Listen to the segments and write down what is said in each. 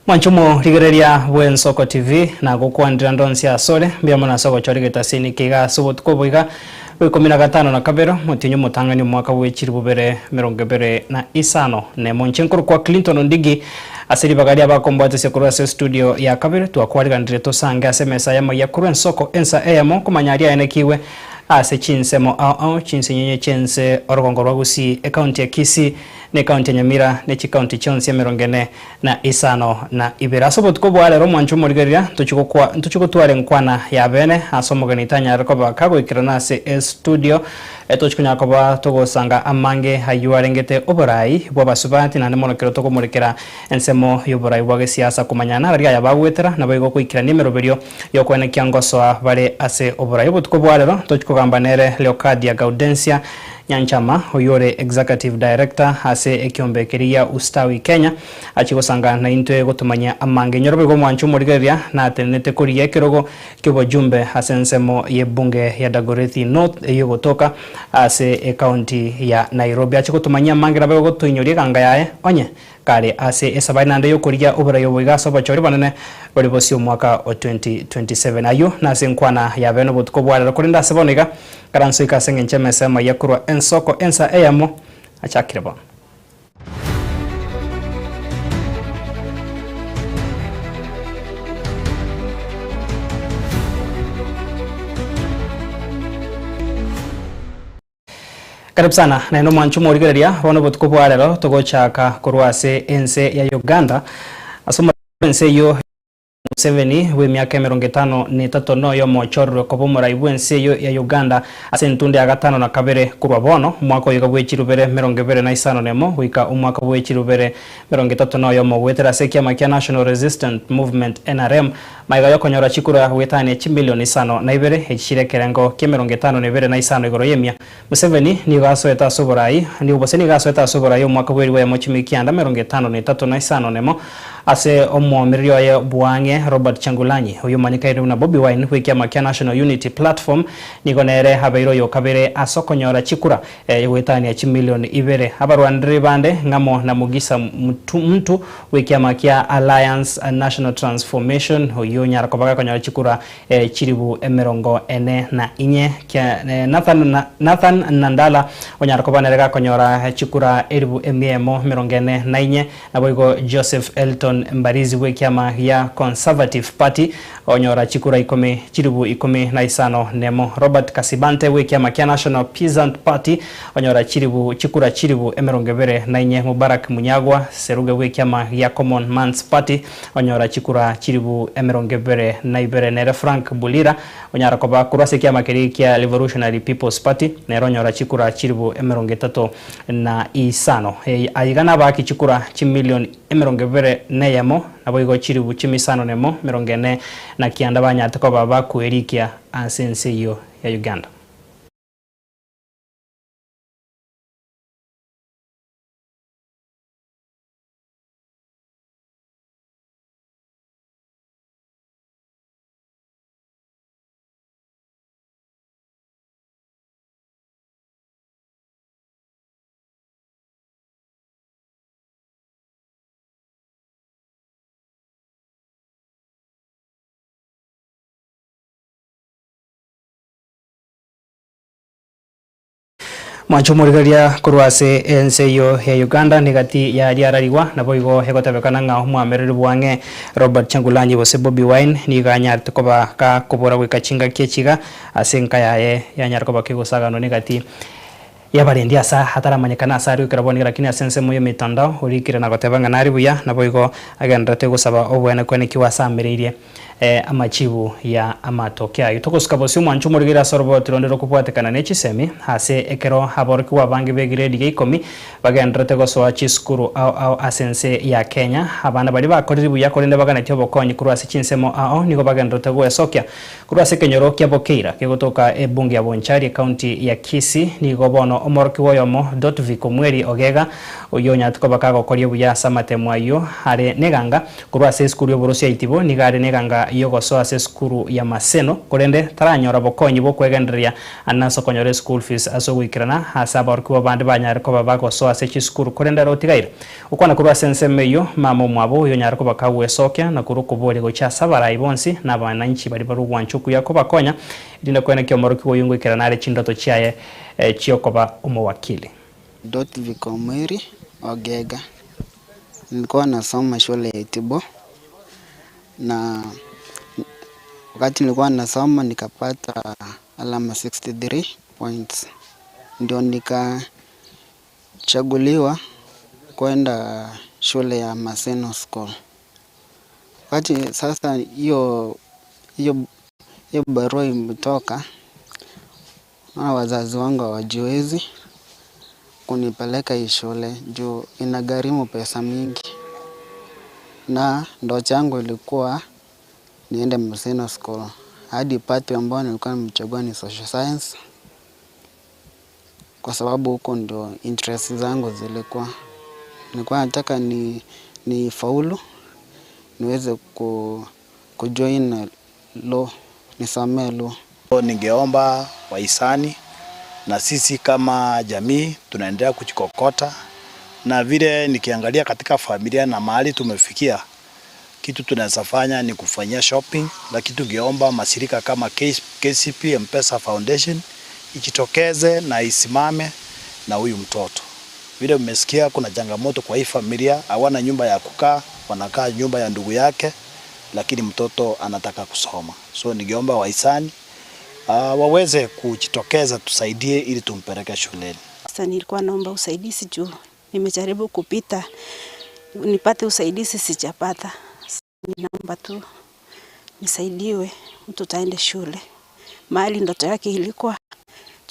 Mwanchumo rigereria bwen Soko TV na gukwandira ndonsi asore mbia mona soko chorigeta sini kiga subot koboiga we 15 na kabero mutinyo mutangani mwaka wechiri bubere 2025 ne monchenkuru kwa Clinton Ndigi asiri bagari abakombate sekuru ase studio ya kabere twakwariga ndireto sanga semesa ya makuru ensoko ensa eyamo kumanyaria enekiwe ase chinsemo ao chinsenyenye chense orogongo rwagusi account ya Kisii ne account ya Nyamira ne county chonse ya merongene na isano na ibera sobot ko bwale ro mwanchu morigeria tuchuko tware nkwana ya bene asomogani tanya rekoba kago ikirana se studio etochkunya koba togo sanga amange hayuarengete oborai bwabasubati na nemonokero togo morekera ensemo yoborai bwage siasa kumanyana bari ya bagwetera na bayigo kwikira nimero berio yokwene kyangosoa bare ase oborai botko bwale ro tochkugamba nere Leocadia Gaudensia Nyanchama oyore executive director ase ekiombekeria ustawi Kenya achigosanga na intwe gotumanya amange nyorobe go mwanchu morigeria na atenete kuriye kirogo kibo jumbe asensemo ye bunge ya Dagoretti North yogotoka ase county ya Nairobi achigotumanya amange rabe go tuinyorie kanga yae onye kare ase esabaina ndo yokuria obura yoboiga soba chori banene bari bosi umwaka wa 2027 ayo na senkwana ya beno botko bwala kurinda seboniga karanso ikasenge nchemesema yakurwa ensoko ensa eyamo achakireba Karibu sana na ino mwanchu morigeria rono botko bwala togochaka kurwase ense ya Uganda asoma ense yo Museveni we miaka 53 no yo mochorro kobomora ibwense yo ya Uganda asentunde agatano na kabere kurwa bono mwaka yo bwechirubere 25 nemo wika umwaka bwechirubere 30 no yo mogwetera sekia makia National Resistance Movement NRM maiga yo konyora chikura wetane 1 milioni 5 na ibere echirekerengo ke 55 na isano igoro yemia Museveni ni gaso eta soborai ni uboseni gaso eta soborai umwaka bweri wa mochimikianda 53 na isano nemo ase omwomirio ya Bwange Robert Changulanyi uyu manikaire na Bobi Wine wiki ya National Unity Platform nigonere habeiro yo kabere asokonyora chikura wetani ya 1 milioni ibere abarwandire bande ngamo na mugisa mtu wiki ya Alliance National Transformation uyu nyara kobaga konyora chikura chiribu emerongo ene na inye kia Nathan Nandala onyara kobanere konyora chikura eribu emiemo merongene na inye na boigo Joseph Elton Mbarizi wekiama ya Conservative Party onyora chikura chiribu 15 nemo Robert Kasibante wekiama kia National Peasant Party onyora chikura chiribu emerongebere na inye Mubarak Munyagwa Seruge wekiama ya Common Man's Party onyora chikura chiribu emerongebere na ibere nere Frank Bulira onyara koba kurase kiama kia Revolutionary People's Party nero onyora chikura chiribu emerongetatu na isano aigana baki chikura 1 milioni emerongebere neyamo naboigo chiribu 15 nemo merongene na kianda banyate ko baba kuerikia asense yo ya Uganda. Mwanchu morigeria kurwase ense yo ya Uganda negati ya riarariwa na boigo hegotabekana nga mwamereri Bwange Robert Changulanyi bose Bobi Wine ni ganyarte koba ka kubora wikachinga kechiga asenka yae ya nyarkoba kigosagano negati ya barendia sa hatara manyekana asari ukiraboni lakini asense moyo mitandao urikire na gotebanga nari buya na boigo agendate gusaba obwene kwene kiwasamereirie amachibu ya amatokea yutokosuka bosi mwanchu morigira sorbo tirondero kupwatekana nechisemi hase ekero haborki wa bangi begiredi 10 bagendrete gosoa chiskuru au asense ya Kenya abana bali bakoriri buya korinde bagana tyobo konyi kurwase chinsemo ao nigo bagendrete go esokya kurwase kenyoro kya bokeira kegotoka ebunge ya Bonchari county ya Kisii nigo bono omorki woyomo Dotviko mweri ogega oyonya tukoba kago koriye buya samate mwayo hare neganga kurwase skuru yo Borussia itibo nigare neganga enchara yogoso ase skuru ya Maseno korende taranyora bokonyi bokwegenderia anaso konyore school fees aso gwikirana asa abaruki bandi banyare ko bagoso ase chiskuru korende rotigaire ukwana kurwa sensemeyo mamo mwabo yo nyare ko bakagwesokia na kuruko bole gocha sabara ibonsi na bananchi bari barugwanchuku yako bakonya idinda kwena kyo maruki woyungwikirana ari chindoto chiaye chiokoba umowakili Vikomeri Ogega. Nilikuwa nasoma shule ya Itibo na wakati nilikuwa nasoma nikapata alama 63 points. Ndio nikachaguliwa kwenda shule ya Maseno School. Wakati sasa hiyo barua imetoka na wazazi wangu hawajiwezi kunipeleka hii shule juu inagharimu pesa mingi, na ndoto yangu ilikuwa niende Maseno School. Hadi pati ambayo nilikuwa nimechagua ni social science kwa sababu huko ndio interest zangu zilikuwa. Nilikuwa nataka ni faulu niweze kujoin law, nisomee law. Ningeomba wahisani na sisi kama jamii tunaendelea kujikokota, na vile nikiangalia katika familia na mahali tumefikia, kitu tunaweza fanya ni kufanyia shopping, lakini tungeomba mashirika kama KCP M-Pesa Foundation ijitokeze na isimame na huyu mtoto. Vile umesikia kuna changamoto kwa hii familia, hawana nyumba ya kukaa, wanakaa nyumba ya ndugu yake, lakini mtoto anataka kusoma. So ningeomba wahisani waweze kujitokeza tusaidie ili tumpeleke shuleni. Sasa nilikuwa naomba usaidizi juu nimejaribu kupita nipate usaidizi sijapata. Ninaomba tu nisaidiwe mtoto aende shule. Mahali ndoto yake ilikuwa.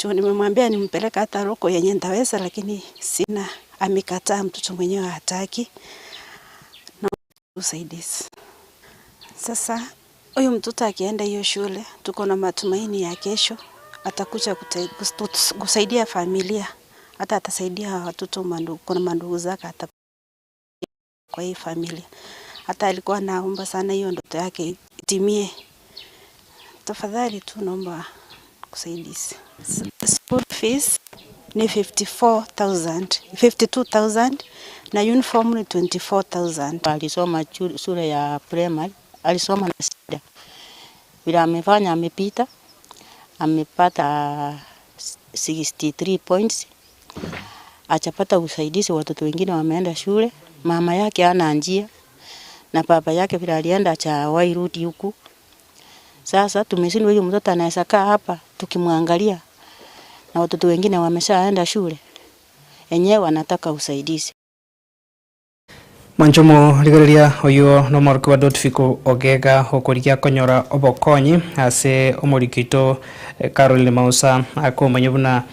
Juu nimemwambia nimpeleke hata roko yenye nitaweza, lakini sina, amekataa, mtoto mwenyewe hataki. Na usaidizi. Sasa huyu mtoto akienda hiyo shule, tuko na matumaini ya kesho atakuja kusaidia familia, hata atasaidia watoto mandugu, kuna mandugu zake hata kwa hii familia. Hata alikuwa naomba sana hiyo ndoto yake itimie. Tafadhali tu naomba kusaidizi. School fees ni 52,000 na uniform ni 24,000. Alisoma shule ya primary, alisoma na shida. Bila amefanya amepita, amepata 63 points. Achapata usaidizi, watoto wengine wameenda shule. Mama yake hana njia na baba yake bila alienda cha wairudi huku. Sasa tumeshindwa huyu mtoto anaweza kaa hapa tukimwangalia, na watoto wengine wameshaenda shule. Enyewe wanataka usaidizi. Manchomo ligereria oyo no marko wa Dotfiko Ogega okorikia konyora obokonyi ase omorikito Caroline Mausa akomanyebuna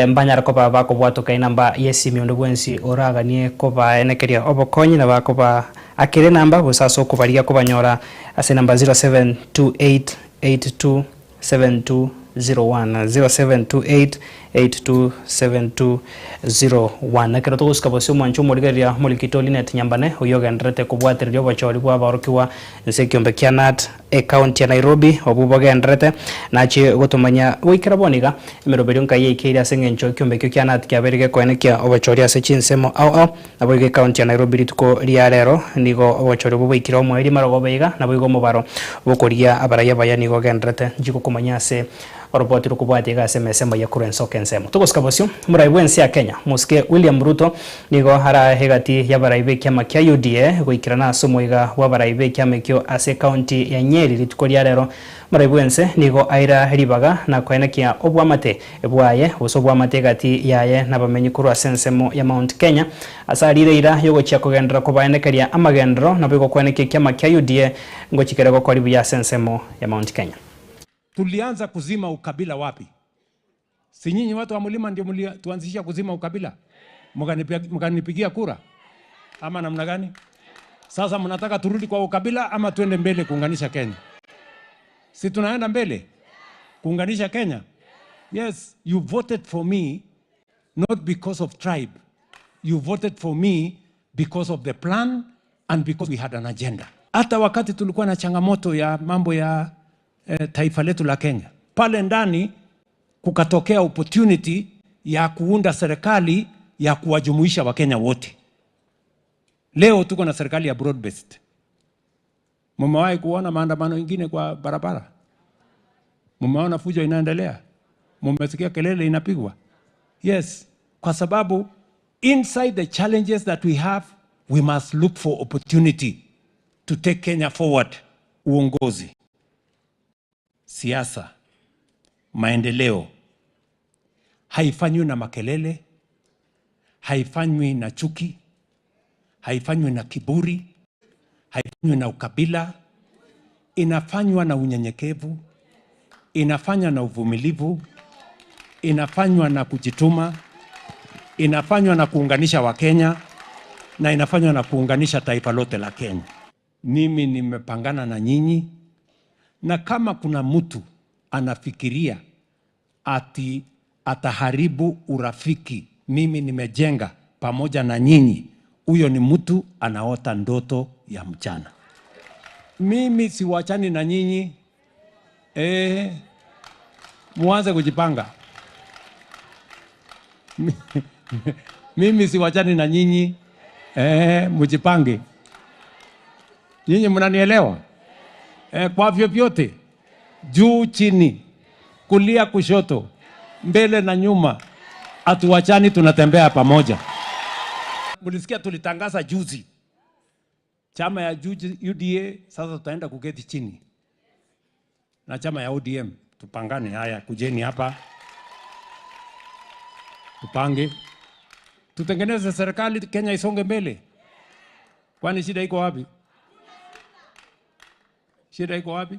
mbanyara ko baba ko bwato kai namba yesi miondo bwensi oraganie ko ba enekeria obokonyi na bako ba akire namba busaso ko baria ko banyora ase namba 0728827201 0728827201 nakero to uska bose mwancho murigeria mulikito linet nyambane uyogendrete kubwatiryo bachori bwa barukiwa nsekiombe kianat account ya Nairobi obubogendrete nachi gotumanya wikira boniga emerobero nkaye ikira sengencho kiombe kianat kyaberige kwenekia obachori ase chinsemo au nabo account ya Nairobi rituko riarero nigo obachori bubikira omweri marogo beiga nabo igo mubaro bokoria abaraya bayani go gendrete njiko kumanya ase oroboti rukubwatiga semesemo ya kurenso kensemo tugoska bosyo muraibwensi ya Kenya muske William Ruto nigo hara hegati ya baraibe kyama kya UDA goikirana somoiga wa baraibe kyama kyo ase county ya Nyeri ritukoria rero muraibwense nigo aira ribaga na kwenekia obwamate ebwaye osobwamate gati yaye nabamenyi kurwa sensemo ya Mount Kenya asarire ira yogo chia kugendera kubaenekeria amagendero nabigo kwenekia kyama kya UDA ngochikere kwa ribu ya sensemo ya Mount Kenya. Tulianza kuzima ukabila wapi? Si nyinyi watu wa mlima ndio tuanzishia kuzima ukabila? Mkanipigia kura? Ama namna gani? Sasa mnataka turudi kwa ukabila ama tuende mbele kuunganisha Kenya? Si tunaenda mbele kuunganisha Kenya? Yes, you voted for me not because of tribe. You voted for me because of the plan and because we had an agenda. Hata wakati tulikuwa na changamoto ya mambo ya taifa letu la Kenya, pale ndani kukatokea opportunity ya kuunda serikali ya kuwajumuisha Wakenya wote. Leo tuko na serikali ya broad based. Mumewahi kuona maandamano mengine kwa barabara? Mumeona fujo inaendelea? Mumesikia kelele inapigwa? Yes, kwa sababu inside the challenges that we have, we must look for opportunity to take Kenya forward. Uongozi, siasa, maendeleo haifanywi na makelele, haifanywi na chuki, haifanywi na kiburi, haifanywi na ukabila. Inafanywa na unyenyekevu, inafanywa na uvumilivu, inafanywa na kujituma, inafanywa na kuunganisha Wakenya, na inafanywa na kuunganisha taifa lote la Kenya. Mimi nimepangana na nyinyi, na kama kuna mtu anafikiria ati ataharibu urafiki mimi nimejenga pamoja na nyinyi, huyo ni mtu anaota ndoto ya mchana. Mimi siwachani na nyinyi. Muanze kujipanga. Mimi siwachani na nyinyi. Mujipange. Nyinyi mnanielewa? Kwa vyovyote, juu chini, kulia kushoto, mbele na nyuma, atuwachani, tunatembea pamoja. Mulisikia tulitangaza juzi chama ya UDA, sasa tutaenda kuketi chini na chama ya ODM, tupangane. Haya, kujeni hapa tupange, tutengeneze serikali, Kenya isonge mbele. Kwani shida iko wapi? Shida iko wapi?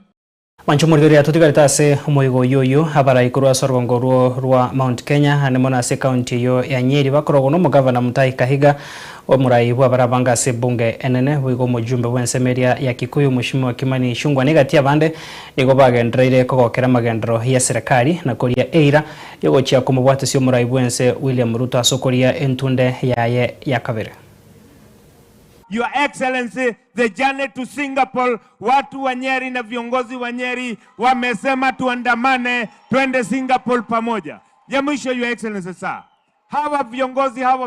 Mancho murigoria tutigaritase umuigo yoyo abara ikuru asorgongo rwa Mount Kenya anemona se county yo ya Nyeri bakorogo no mugavana Mutahi Kahiga omurai bwa barabanga se bunge enene wigo mujumbe wensemeria ya Kikuyu Mheshimiwa Kimani Ichung'wah negatia bande nigo bagendereire kogokera magendero ya serikali na koria eira yogochia kumubwate sio murai wense William Ruto asokoria entunde yaye ya kabere. Your Excellency, the journey to Singapore, watu wa Nyeri na viongozi wa Nyeri wamesema tuandamane twende Singapore pamoja. Ya mwisho, Your Excellency sir, hawa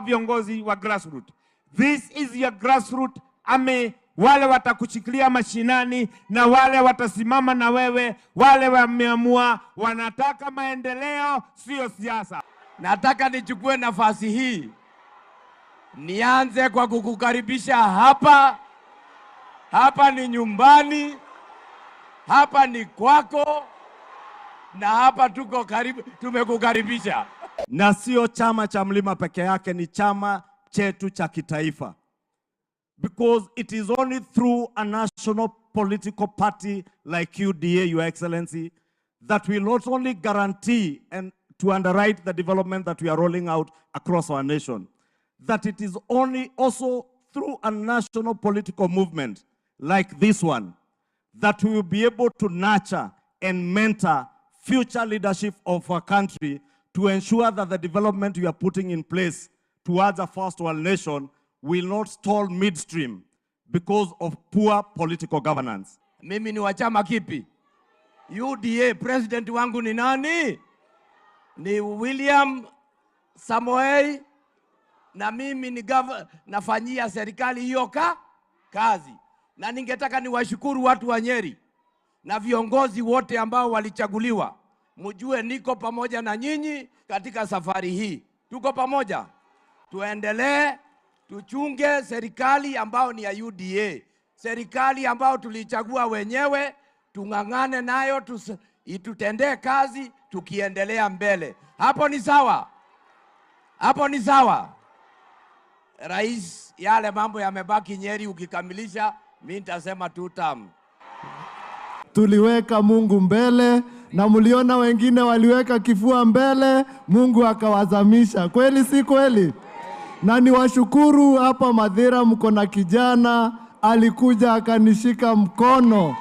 viongozi wa grassroots, this is your grassroots army. Wale watakuchikilia mashinani na wale watasimama na wewe, wale wameamua wanataka maendeleo, sio siasa. Nataka nichukue nafasi hii nianze kwa kukukaribisha hapa. Hapa ni nyumbani, hapa ni kwako, na hapa tuko karibu, tumekukaribisha. Na sio chama cha Mlima peke yake, ni chama chetu cha kitaifa. Because it is only through a national political party like UDA, Your Excellency, that will not only guarantee and to underwrite the development that we are rolling out across our nation, that it is only also through a national political movement like this one that we will be able to nurture and mentor future leadership of our country to ensure that the development we are putting in place towards a first world nation will not stall midstream because of poor political governance. Mimi ni wa chama kipi? UDA. President wangu ni nani? Ni William Samoei, na mimi ni nafanyia serikali hiyo kazi. Na ningetaka niwashukuru watu wa Nyeri na viongozi wote ambao walichaguliwa. Mjue niko pamoja na nyinyi katika safari hii. Tuko pamoja. Tuendelee, tuchunge serikali ambao ni ya UDA. Serikali ambao tulichagua wenyewe, tungangane nayo, itutendee kazi tukiendelea mbele. Hapo ni sawa? Hapo ni sawa? Rais, yale mambo yamebaki Nyeri ukikamilisha, mimi nitasema 2 term. Tuliweka Mungu mbele na mliona wengine waliweka kifua mbele, Mungu akawazamisha. Kweli si kweli? Na niwashukuru hapa Mathira, mko na kijana alikuja akanishika mkono.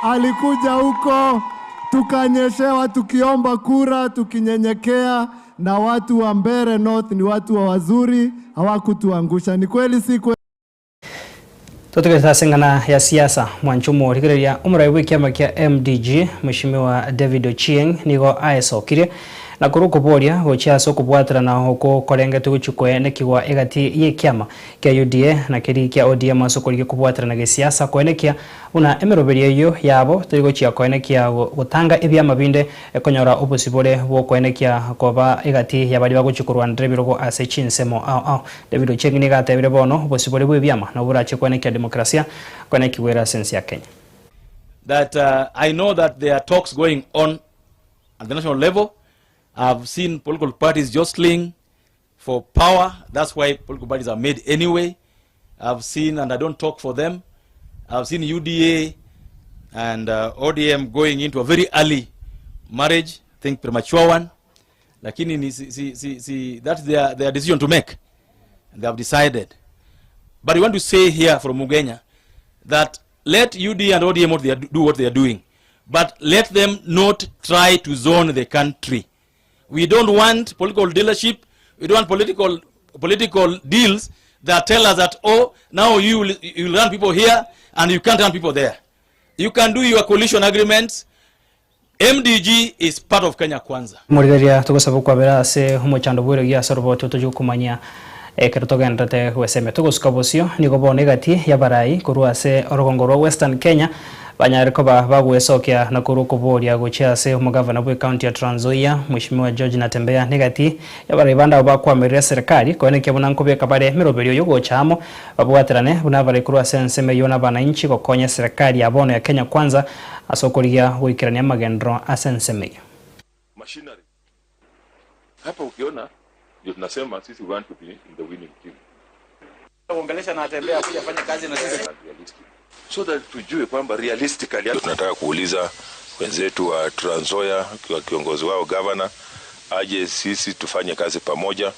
Alikuja huko tukanyeshewa tukiomba kura, tukinyenyekea, na watu wa Mbeere North ni watu wa wazuri, hawakutuangusha. Ni kweli si kweli? Tutukita singana ya siasa mwanchumo rikireria umurai w'ikiama kia MDG Mheshimiwa David Ochieng nigo aesokire na kurukuboria gochiaso kubwatirana huko korengete guchukwe nekigwa egati y'ikiama kia UDA na kiri kia ODM asokorige kubwatirana gesiasa kwenekia una emeroberia yo yabo turigochia kwenekia gutanga ebyama binde ekonyora obusibore bwo kwenekia koba egati yabali baguchukurwa ndrebirogo ase chinsemo David Ochieng ni gatebire bono obusibore bwe byama na burache kwenekia demokrasia kwenekiwera sense ya Kenya. That I know that there are talks going on at the national level. I've seen political parties jostling for power. That's why political parties are made anyway. I've seen, and I don't talk for them, I've seen UDA and ODM going into a very early marriage, I think premature one. Lakini that's their decision to make. They have decided. But we want to say here from Mugenya that let UDA and ODM do what they are doing. But let them not try to zone the country. We don't want political dealership. We don't want political deals that tell us that, oh, now you run people here and you can't run people there. You can do your coalition agreements. MDG is part of Kenya Kwanza. Murigeria tugosabu kwa bera se humochando bwire ya sorbo tutujukumanya ekertogendate weseme tugoskabosio nigobo negati ya barai kuruase orogongoro Western Kenya banyariko bagwesokia na kurukuboria gochiase umugavana bwe county ya Trans Nzoia Mheshimiwa George Natembea negati ya barai banda bakwamerera serikali kweneke bunankobye kabare miroberio yogo chamo babwaterane bunabare kuruase nseme yona bananchi gokonya serikali ya bono ya Kenya Kwanza asokoria goikirania magendro asenseme machinery. Hapa ukiona ndio tunasema sisi want to be in the winning team. Kuongelesha na Natembea kuja fanya kazi na sisi so that tujue kwamba realistically tunataka kuuliza wenzetu wa Trans Nzoia kwa kiongozi wao governor aje sisi tufanye kazi pamoja,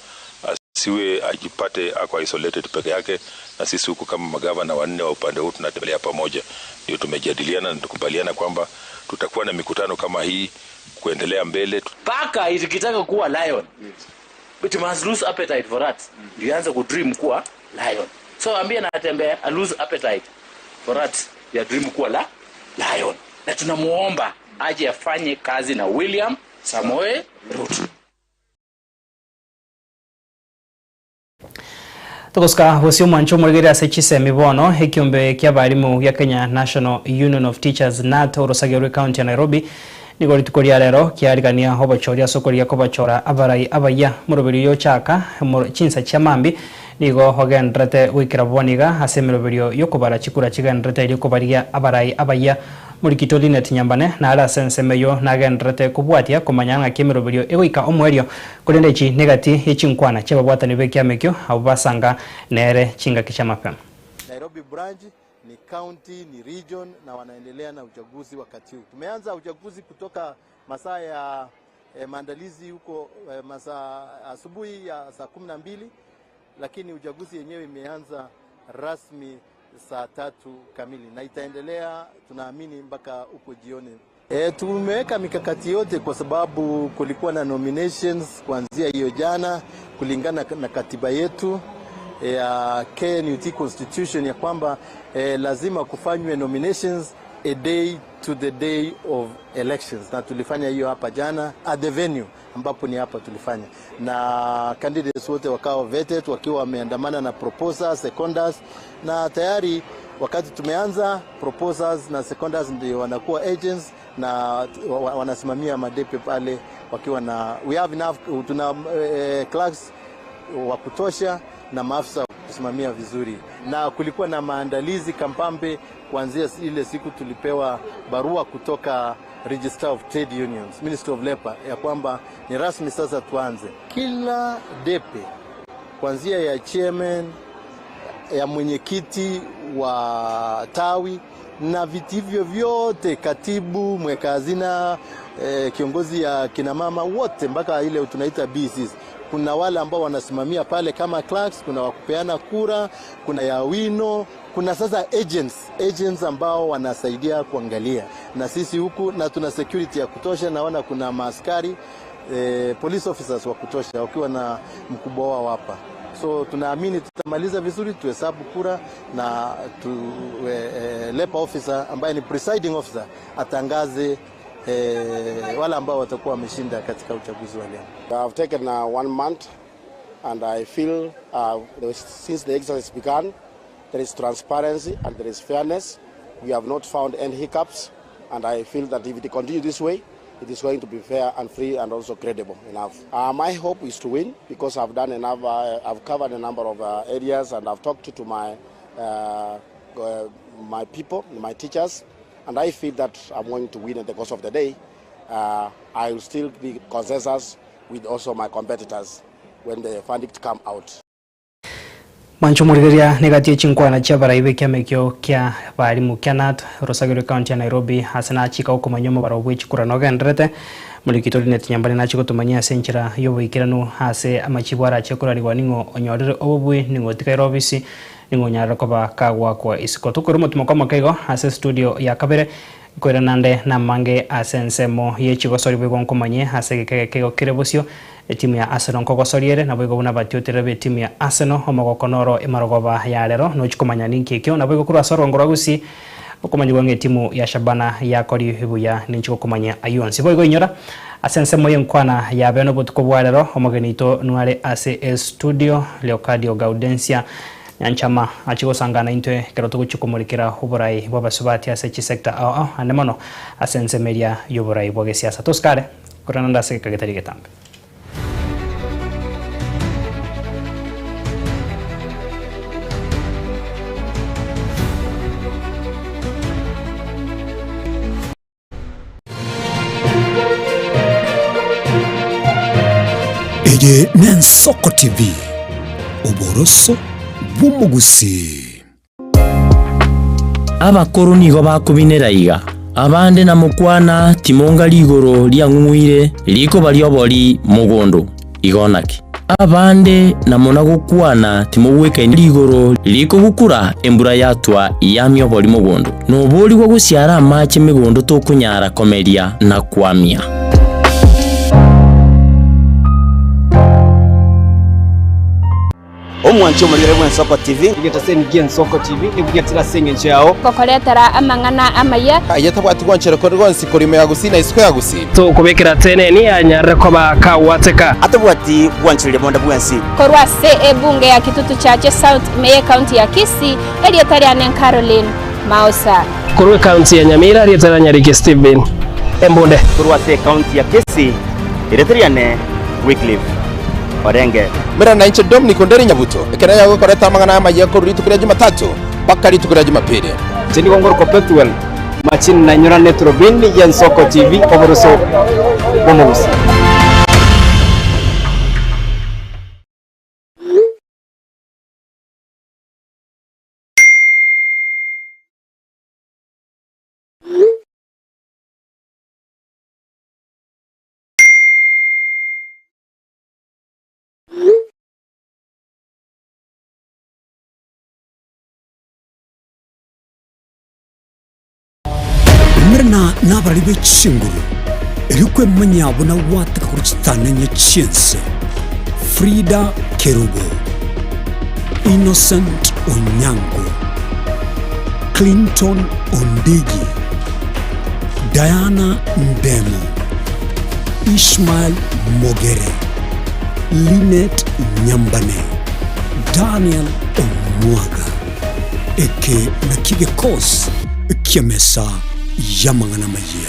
asiwe ajipate ako isolated peke yake, na sisi huku kama magavana wanne wa upande huu tunatembelea pamoja. Ndio tumejadiliana na tukubaliana kwamba tutakuwa na mikutano kama hii kuendelea mbele. Paka ikitaka kuwa lion, but you must lose appetite for that. Uanze ku dream kuwa lion. So ambia na Natembea a lose appetite for that ya dream kuwa lion. Na tunamuomba aje afanye kazi na William Samoei Ruto. Tukoska hosio mwancho murigeria sechise mibono hekiombe kia barimu ya Kenya National Union of Teachers NAT Orosagero County ya Nairobi nigori tukoria rero kiarigania hobochoria sokoria kobachora abarai abaya muroberio chaka chinsa chamambi nigo hogendrete wikira boniga asemeroberio yokobara chikura chigendrete ilikobaria abarai abaya murikitoli netinyambane na ala sensemeyo nagendrete kubwatia komanyanga kemeroberio egoika omwerio kulendechi negati yechinkwana chebabwatani bekiamekyo abasanga nere chinga kichamapema. Nairobi branch ni county, ni region na wanaendelea na uchaguzi wakati huu. Tumeanza uchaguzi kutoka masaa ya maandalizi huko masaa asubuhi ya saa 12, lakini uchaguzi yenyewe imeanza rasmi saa 3 kamili na itaendelea tunaamini mpaka huko jioni. Tumeweka mikakati yote kwa sababu kulikuwa na nominations kuanzia hiyo jana kulingana na katiba yetu ya KNUT Constitution ya kwamba lazima kufanywe nominations a day to the day of elections, na tulifanya hiyo hapa jana at the venue ambapo ni hapa tulifanya, na candidates wote wakawa vetted wakiwa wameandamana na proposers, seconders, na tayari wakati tumeanza proposers na seconders ndio wanakuwa agents na wanasimamia madepe pale wakiwa na we have enough tuna clerks wa kutosha na maafisa kusimamia vizuri, na kulikuwa na maandalizi kampambe kuanzia ile siku tulipewa barua kutoka Register of Trade Unions, Ministry of Labor, ya kwamba ni rasmi sasa tuanze. Kila depe kuanzia ya chairman, ya mwenyekiti wa tawi na viti hivyo vyote, katibu, mweka hazina, kiongozi ya kina mama wote mpaka ile tunaita BCs. Kuna wale ambao wanasimamia pale kama clerks, kuna wakupeana kura, kuna ya wino, kuna sasa agents ambao wanasaidia kuangalia. Na sisi huku na tuna security ya kutosha, naona kuna maaskari police officers wa kutosha wakiwa na mkubwa wao hapa. So tunaamini tutamaliza vizuri, tuhesabu kura na lepa officer ambaye ni presiding officer atangaze wale ambao watakuwa wameshinda katika uchaguzi wa leo. I've taken 1 month and I feel since the exercise began there is transparency and there is fairness. We have not found any hiccups, and I feel that if it continues this way, it is going to be fair and free and also credible enough. My hope is to win because I've done enough. I've covered a number of areas, and I've talked to my people, my teachers, and I feel that I'm going to win at the course of the day. I will still be consensus with also my competitors when the verdict come out. Mancho murigeria negatie chinkwana cha baraibe kya mekyo kya barimu kyanat Rosagiro County ya Nairobi hasana chika uko manyomo barobwe chikura nogendrete mulikitori net nyambani na chiko tumanyia senchira yobo ikiranu hase amachibwara chekura ni waningo onyorere obubwe ningo tikairobisi ningo nyara koba kagwa kwa isikoto kurumo tumakoma kaigo hase studio ya kabere kwera nande na mange asensemo yechigo sori bwe gonkomanye hase kego kirebosio timu ya Arsenal nkogosoriere na bwego buna batioterebe timu ya Arsenal omogokonoro imarogoba ya lero no chikomanya ninki kyo na bwego kura soro ngoragusi okomanyirwa nge timu ya Shabana ya kori hibuya ninchiko komanya ayonsi bwego inyora asensemo yenkwana ya beno butko bwalero omogenito nuare ase studio Leocadio Gaudencia nyanchama achiko sangana intwe kero tukuchikomulikira uburai bwabasubati ase chi sector anemono asense media yoburai bwage siasa toskare kurananda se kagetari getambe. Ege Nensoko TV Oboroso bumugusi abakuru nigo bakubinera iga abande na mukwana timonga ligoro lya ngwire liko bali oboli mugondo igonaki abande na mona gukwana timugweka ligoro liko gukura embura yatwa yamyo oboli mugondo no boli gwo gusiara amache migondo tokunyara komeria na kwamia. Omwancho murire Nensoko TV ngetase ngiye Nensoko TV nibugitira senge nchao kokoretera amangana amaya ayatabwati gwanchero ko rwonsi kurime yagusina isiko yagusi to kubekera tene ni anyare ko bakawateka atabwati gwanchire bonda bwansi korwase ebunge ya Kitutu Chache South Meye County ya Kisii elietari anen Caroline Mausa korwe county ya Nyamira elietari Nyariki Steven Embonde korwase county ya Kisii elietari anen Wycliffe Orenge mera na inche Dominic Onderi Nyabuto ekera yawe koreta amangana amaye ko ritukira Jumatatu paka ritukira Jumapili tini gongoro perpetual machine na nyora netrobin ya Nensoko TV oboroso bomugusi. Mrna nabaribe chinguru erikwe manyabo na wataka kuchitana nye chense Frida Kerubo, Innocent Onyango, Clinton Ondegi, Diana Ndemo, Ishmael Mogere, Linet Nyambane, Daniel Omwaga, eke na kige kos kiamesa yamangana majia.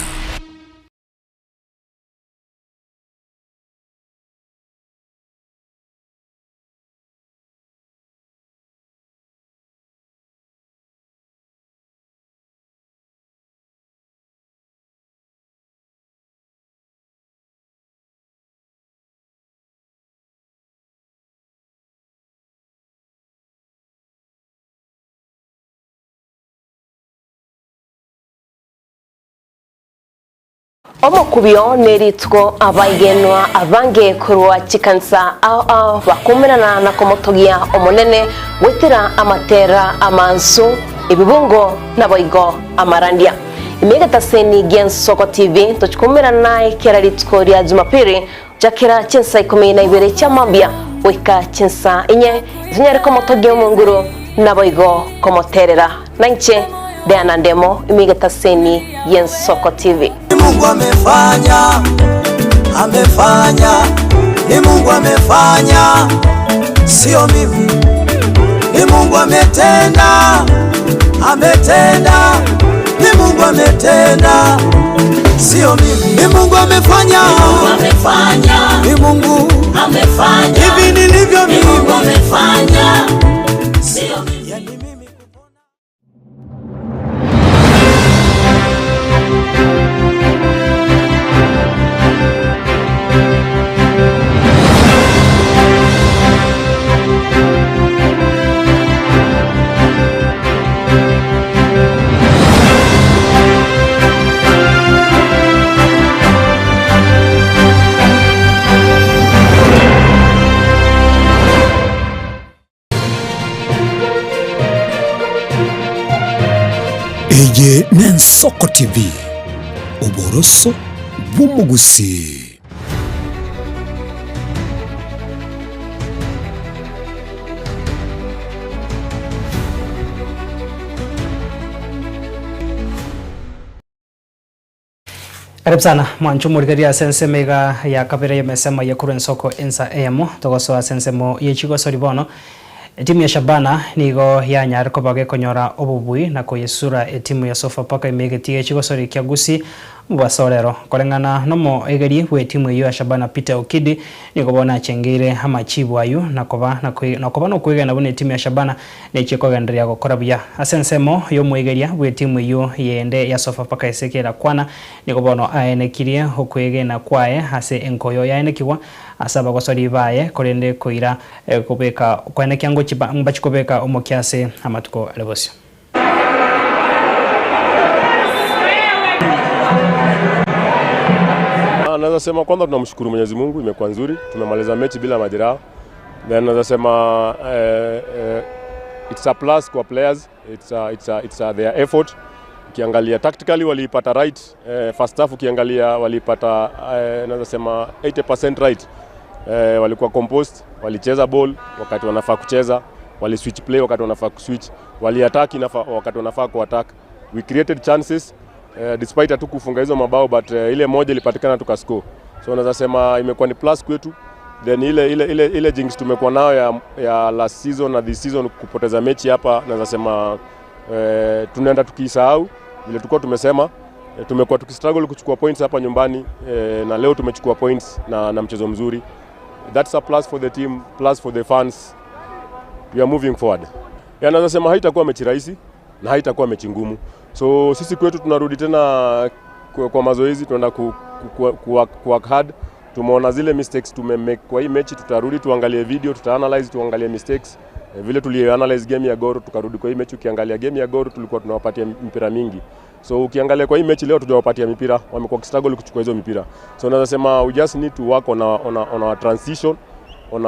Omukubyo neritwo abayigenwa abange kurwa chikansa ao bakumirana na komotogia omonene wetira amatera amansu ibibungo naboigo amarandia imegata seni Nensoko TV tochikumirana naye kera ritwo rya Jumapili jakira chensa 12 cha mambia wika chinsa inye zinyari komotogia munguru na boigo komoterera nanche Diana Ndemo imigeta seni Yen Soko TV. Mungu amefanya, ni Mungu amefanya, sio mimi. Ni Mungu ametenda, ni Mungu ametenda, sio mimi. Ni Mungu amefanya, ni Mungu amefanya, hivi nilivyo mimi. Ni Mungu amefanya, sio mimi. Eye Nen Soko TV Oboroso Bumugusi. Karibu sana mwanchu murigaria sensemega ya kabere yamesema ya kuren soko ensa emo togoso sensemo yechigo soribono. Timu ya Shabana nigo ya nyar ko bage konyora obubui na ko yesura timu ya Sofapaka imegetie chigo sori kya gusi mwasorero kolengana nomo egeri we timu ya Shabana Peter Okidi nigo bona chengire hama chibu ayu nakoba no kwega na bone timu ya Shabana ne chiko gandaria go korabya asensemo yo mwegeria we timu yo yende ya Sofapaka esekera kwana nigo bono aenekirie hokwege na kwae hase enkoyo yaenekiwa asaba gosori baye korende koira kubeka kwana kyango mbachikobeka omokiase amatuko alebosio. Naweza sema kwanza tunamshukuru Mwenyezi Mungu, imekuwa nzuri, tumemaliza mechi bila majeraha. Then naweza sema it's a plus kwa players, it's their effort. Ukiangalia tactically walipata right, first half ukiangalia walipata naweza sema 80% right. Walikuwa composed, walicheza ball wakati wanafaa kucheza, wali switch play wakati wanafaa kuswitch, wali attack wakati wanafaa kuattack. We created chances despite hatu kufunga hizo mabao, but ile moja ilipatikana tukascore. So naweza sema imekuwa ni plus kwetu. Then ile jinx tumekuwa nayo ya last season na this season kupoteza mechi hapa, naweza sema tunaenda tukisahau vile tulikuwa tumesema. Tumekuwa tukistruggle kuchukua points hapa nyumbani na leo tumechukua points na mchezo mzuri. That's a plus for the team, plus for the fans. We are moving forward. Naweza sema haitakuwa mechi rahisi na haitakuwa mechi ngumu. So sisi kwetu tunarudi tena kwa mazoezi, tunaenda work hard. Tumeona zile mistakes tumemake kwa hii mechi, tutarudi tuangalie video, tutaanalyze tuangalie mistakes. Vile tulianalyze game ya Gor tukarudi kwa hii mechi. Ukiangalia game ya Gor tulikuwa tunawapatia mpira mingi. So ukiangalia kwa hii mechi leo tujawapatia mipira, wamekuwa struggle kuchukua hizo mipira. So naweza sema we just need to work on our transition, on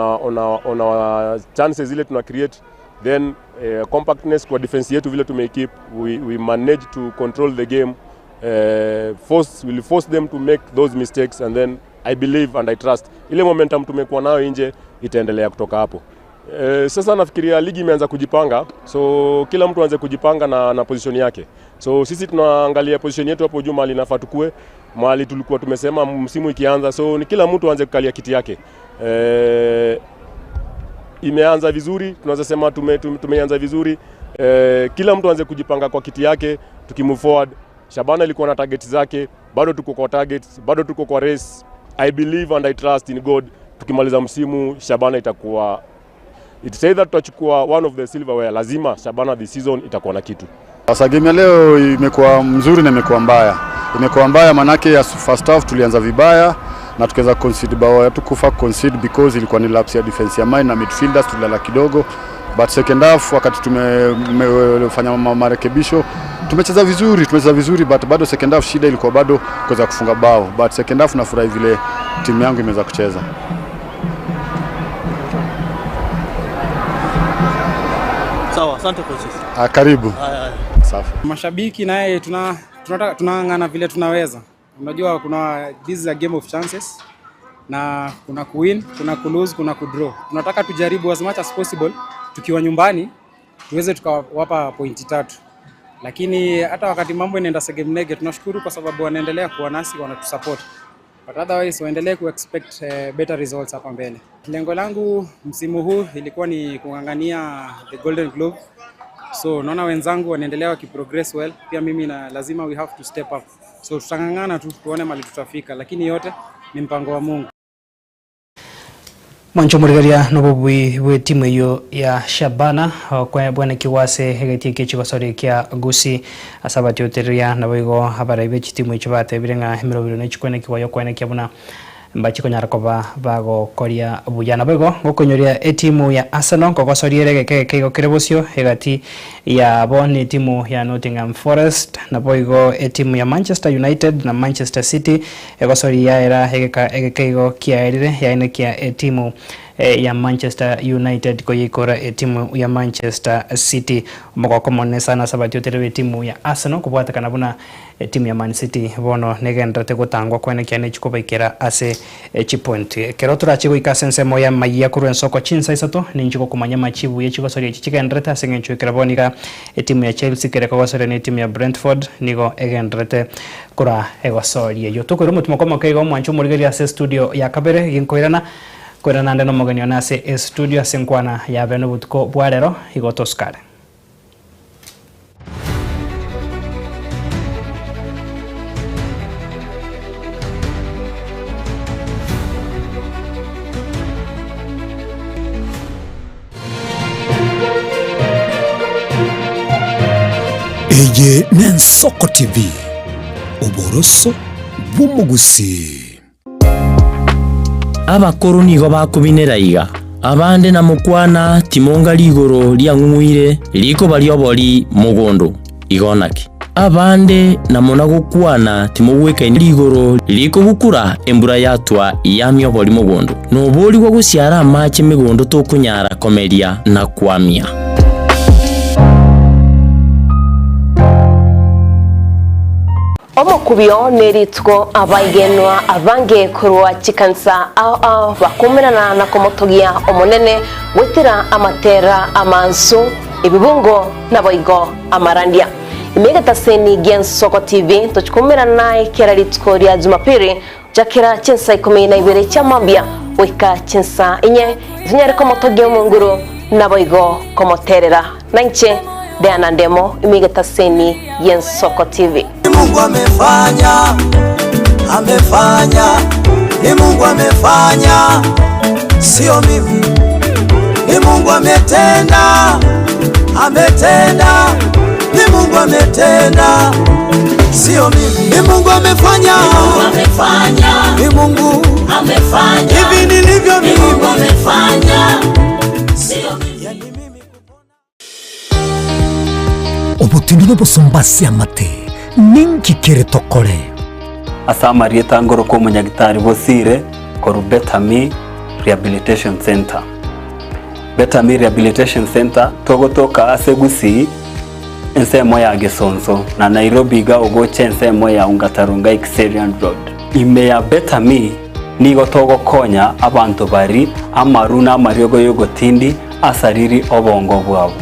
our chances zile tuna create. Then compactness kwa defense yetu vile tumekeep, we manage to control the game. We'll force them to make those mistakes, and then I believe and I trust ile momentum tumekuwa nayo nje itaendelea kutoka hapo. Sasa nafikiria ligi imeanza kujipanga, so kila mtu aanze kujipanga na position yake. So sisi tunaangalia position yetu hapo juu mahali inafaa tukue, mahali tulikuwa tumesema msimu ikianza. So ni kila mtu aanze kukalia kiti yake. Imeanza vizuri, tunaweza sema tumeanza vizuri. Kila mtu aanze kujipanga kwa kiti yake, tukimove forward. Shabana ilikuwa na target zake, bado tuko kwa targets, bado tuko kwa race. I believe and I trust in God. Tukimaliza msimu Shabana itakuwa, it's either tutachukua one of the silverware, lazima Shabana this season itakuwa na kitu. Sasa game ya leo imekuwa mzuri na imekuwa mbaya. Imekuwa mbaya manake ya first half tulianza vibaya na tukaweza concede bao, hatukufa concede because ilikuwa ni lapse ya defense ya mine na midfielders tulala kidogo. But second half wakati tumefanya marekebisho tumecheza vizuri, but bado second half shida ilikuwa bado kuweza kufunga bao. But second half nafurahi vile timu yangu imeweza kucheza. Sawa, asante coaches. Karibu. Safi. Mashabiki naye tunang'ang'ana vile tunaweza. Unajua this is a game of chances. na kuna kuwin, kuna kulose, kuna kudraw. Tunataka tujaribu as much as possible tukiwa nyumbani tuweze tukawapa pointi 3. Lakini hata wakati mambo inaenda segemnege tunashukuru kwa sababu wanaendelea kuwa nasi, wanatusupport. But otherwise waendelee expect better results hapa mbele. Lengo langu msimu huu ilikuwa ni kungangania the Golden Glove. So naona wenzangu wanaendelea wakiprogress well. Pia mimi na lazima we have to step up. So tutangangana tu tuone mali tutafika, lakini yote ni mpango wa Mungu. Mwancho murigaria nobubwi we timu hiyo ya Shabana kwa bwana Kiwase hegetie kichigosori kia Gusi asabati oteria na wigo habara ibechi timu ichibate birenga himiro ne chikwene kiwayo kwene kiabuna mbachi konyara koba bago koria bujana bego gokonyoria timu ya Arsenal kogosoriere kego kerebosio hegati ya boni timu ya Nottingham Forest na boigo timu ya Manchester United na Manchester City egosoria era hegekego kiaerire yaine kia timu ya Manchester United koyikora timu ya Manchester City mugoko monne sana sabati oterewe timu ya Arsenal kubwata kana buna timu ya Man City bono negendate gutangwa kwene kyane chikobaikera ase chipoint kero turachi goikasense moya magia kurwen soko chinsa isato ninjiko kumanya machibu ye chigosori chichigendrete asengencho keraboniga timu ya Chelsea kereko gosore ne timu ya Brentford nigo egendrete kura egosori yo tokoro mutimo koma kego mwancho murigeria ase studio ya kabere ginkoirana kwera nande no mogeni onase studio senkwana ya beno butko bwarero igotoskare Eye Nensoko TV Oboroso Bumugusi Abakuru nigo bakubinera iga abande na mukwana timonga ligoro lya ngumuire liko balioboli mugondo igonaki abande na mona gukwana timugweka ligoro liko gukura embura yatwa yamyo boli mugondo no boli gwo gusiara amache migondo tokunyara komeria na kwamia Omukubyo neritwo abaigenwa abange kurwa chikansa ao bakumirana na komotogia omonene gwitira amatera amansu ibibungo na boigo amarandia imegata seni Gensoko TV tuchikumirana kera ritwo rya Jumapili jakira chinsa 12 cha mambia wika chinsa inye zinyare komotogia munguru na boigo komoterera nanche Diana Ndemo imegata seni Gensoko TV. Mungu amefanya, ni Mungu amefanya, sio mimi. Ni Mungu ametenda, ni Mungu ametenda, sio mimi. Ni Mungu amefanya, ni Mungu amefanya, hivi nilivyo mimi. Ni Mungu amefanya, sio mimi. Obutindu bosombasi amate ninki kere tokore asamari tangoro ko munyagitari bosire ko Betami Rehabilitation Center. Betami Rehabilitation Center togotoka asegusi ensemo ya Gesonso na Nairobi ga ogoche ensemo ya Ungatarunga Xerian Road. Ime ya Betami nigo togokonya abantu bari amaruna mariogo yogotindi asariri obongo bwabo.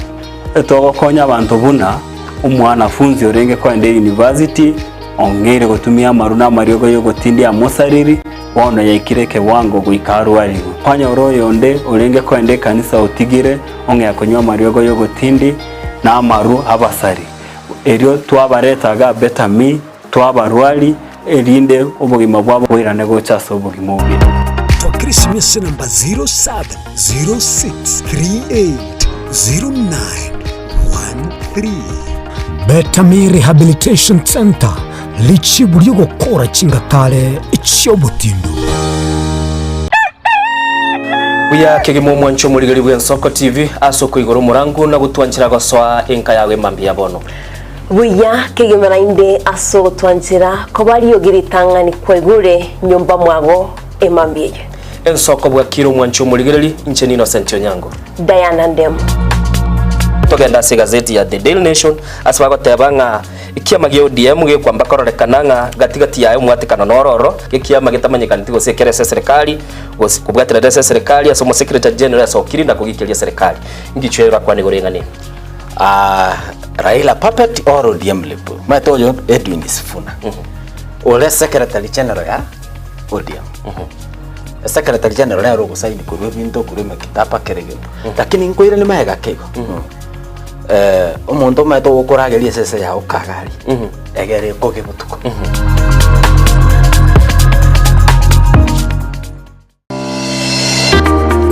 Togokonya abantu buna umwanafunzi orenge kwenda university ongere gutumia maruna mariogo yogotindi amosariri wono yaikireke wango guikaru aligo kwanya oroyo onde orenge kwenda kanisa otigire onge yakonywa mariogo yogotindi na amaru abasari erio twabaretaga Betami twabarwali erinde obugima bwabo bwirane gochaso obugima obi to Christmas number 0706380913 Betami Rehabilitation Center lichi buryo gukora kingatare icyobutindo Buya kegemo mwancho murigari Gensoko TV asoko igoro murangu na gutwanjira goswa enka yawe mambia bono Buya kegemera inde aso twanjira ko bari yogiritangani kwegure nyumba mwago emambie Ensoko bwa kiro mwancho murigari Innocent Onyango Diana Ndemo tugenda se gazeti ya The Daily Nation asaba gotebanga ikiama gyo ODM gyo kwamba kororekananga gatigati yayo mwatikano nororo ikiama gitamanyikana tigo sekerese serikali kubwatira serikali asomo secretary general sokiri na kugikiria serikali ngichwera kwa nigorengani Raila puppet or ODM lepo matoyo Edwin Sifuna ole secretary general ya ODM secretary general ya rogo saini kurwe binto kurwe kitapa kerege lakini nkoire ni maega kego omuntu mato gukurageria sese ya ukagari egere koge butuko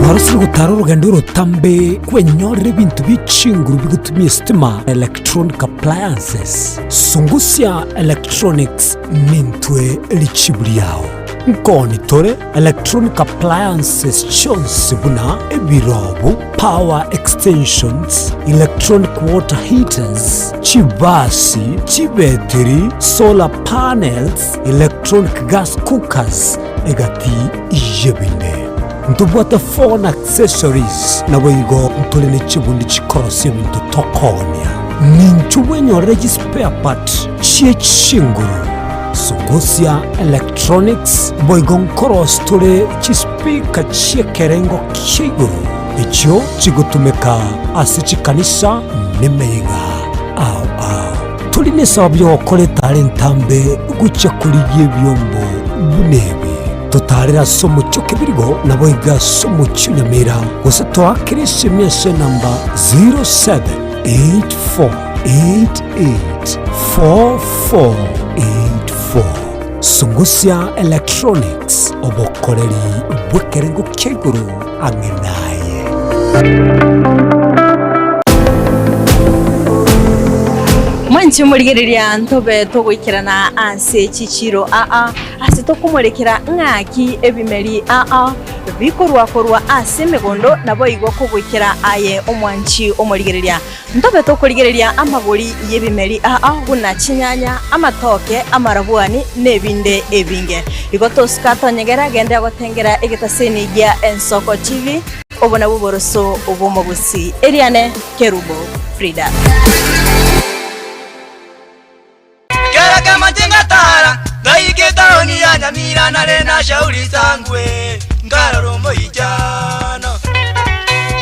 Warasiri gutara urugendo rutambe kwenyorera ibintu bicinguru bigutumye stima electronic appliances Sungusya Electronics nintwe lichibuli yao nkoni tore electronic appliances chonsi buna ebirobu power extensions electronic water heaters chibasi chibetiri solar panels electronic gas cookers egati ijebine ntubwata phone accessories na wigo ntulene chibundi chikorosi bintu tokonia ninchubwenyo spare part chiechinguru Sungusya Electronics boigon koros tule chispika chiekerengo kiguru icho chigutumeka asichikanisa nimeiga tuline sababu yokole talentambe gucha kuligie byombo bunebi tutarira somo choke birigo na boiga somo chunyamira gusa twakirisi miese namba 0784884484 Sungusya Electronics obokoreri bwekerengo keguru angenaye Mwanchi murigereria ntobe togwikirana ase chichiro ase tokumurekera ngaki ebimeri bikorwa ase megondo nabo igwa kugwikira aye omwanchi omurigereria ntobe tokurigereria amagori yebimeri guna chinyanya amatoke amarabuani nebinde ebinge igoto skato nyegera gende gotengera egitaseni gya Ensoko TV obona buboroso obomogusi Eliane Kerubo Frida kama tingatara daiketa oni ya nyamira na rena shauri sangwe ngaroromo ijana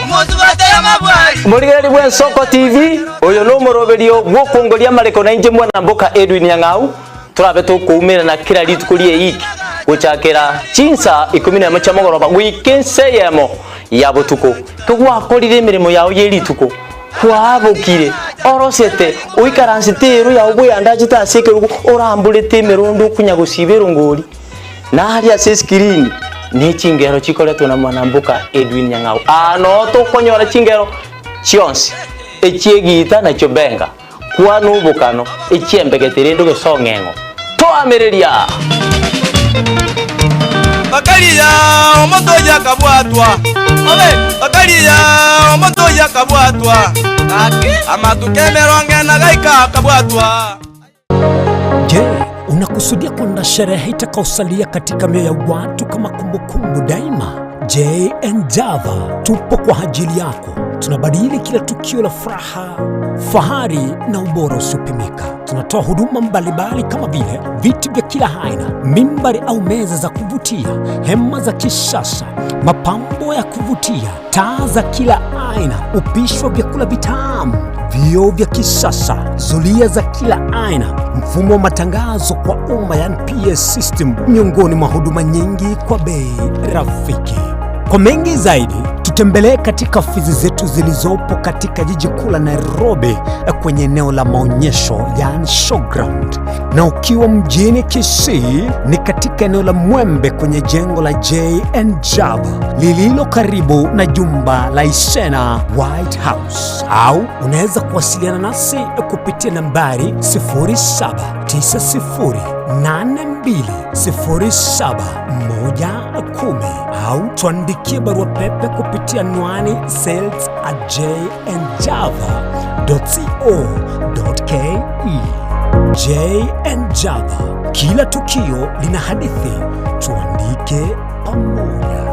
umozu batera mabwari Murigeri bwa Ensoko TV oyo no moroberio gwokongoria mareko na inje mwana mboka Edwin Yang'au turabe tukumira na kila litu kulie iki guchakira chinsa 11 cha mogoroba wikenseyemo ya butuko kugwakorire mirimo yawo yerituko kwabukire orosete uikaransitero ya ubwe andajita sekerugo orambulete merondo kunyagusibero ngori na hali ya screen ni chingero chikoleto na mwanambuka Edwin Yang'au ano to konyora chingero chionsi echiegita na chobenga kwa nubukano echiembegeterendo gesongengo to ameriria Bakalia omontoya kabwatwa Bakalia omontoya kabwatwa Amatukemero ngena gaika kabwatwa Je, unakusudia kwenda sherehe itakaosalia katika mioyo ya watu kama kumbukumbu daima? J&Java tupo kwa ajili yako. Tunabadili kila tukio la furaha, fahari na ubora usiopimika. Tunatoa huduma mbalimbali kama vile viti vya kila aina, mimbari au meza za kuvutia, hema za kisasa, mapambo ya kuvutia, taa za kila aina, upishi wa vyakula vitamu, vioo vya kisasa, zulia za kila aina, mfumo wa matangazo kwa umma yani PS system, miongoni mwa huduma nyingi kwa bei rafiki. Kwa mengi zaidi, tutembelee katika ofisi zetu zilizopo katika jiji kuu la Nairobi kwenye eneo la maonyesho yani showground, na ukiwa mjini Kisii ni katika eneo la Mwembe kwenye jengo la J&Java lililo karibu na jumba la Isena White House, au unaweza kuwasiliana nasi kupitia nambari 0790720710 au tuandikie barua pepe kupitia anwani sales@jnjava.co.ke. J&Java, kila tukio lina hadithi, tuandike pamoja.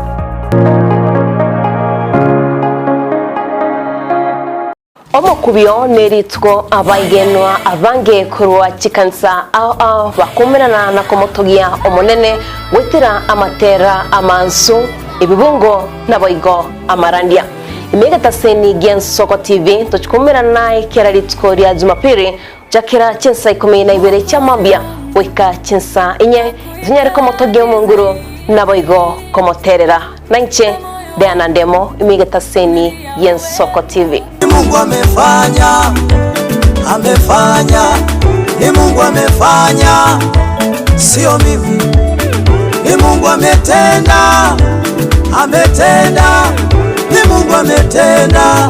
Omo kubio neritwo abaigenwa abange kurwa chikansa ao bakumirana na komotogia omonene gwitira amatera amansu ebibungo na boigo amarandia. Imegata seni Gen Soko TV tuchikumirana kiraritwo rya Jumapili jakira chinsa 12 cha mambia wika chinsa inye zinyari komotogia munguru na boigo komoterera nanche Diana Ndemo imegata seni Gen Soko TV. Mungu amefanya, ni Mungu amefanya, sio mimi. Ni Mungu ametenda, ni Mungu ametenda,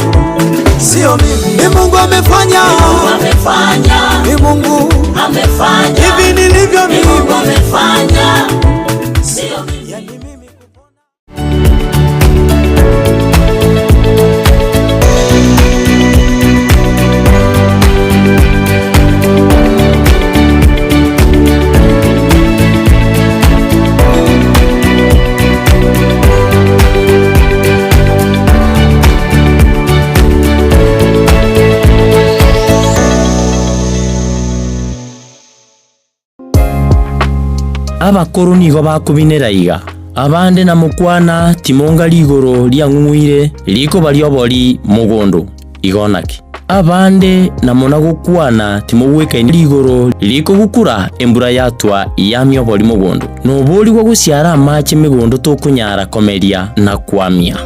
sio mimi. Ni Mungu amefanya, ni Mungu amefanya, hivi nilivyo mimi. Ni Mungu amefanya, sio mimi. Abakuru nigo bakubinera iga abande na mukwana timonga ligoro lya ng'ung'wire liko baliobori mugondo igonaki abande na mona gukwana timugweka ligoro liko gukura embura yatwa yamiobori mugondo nobori gwa guciara amache migondo tokunyara komeria na kwamia.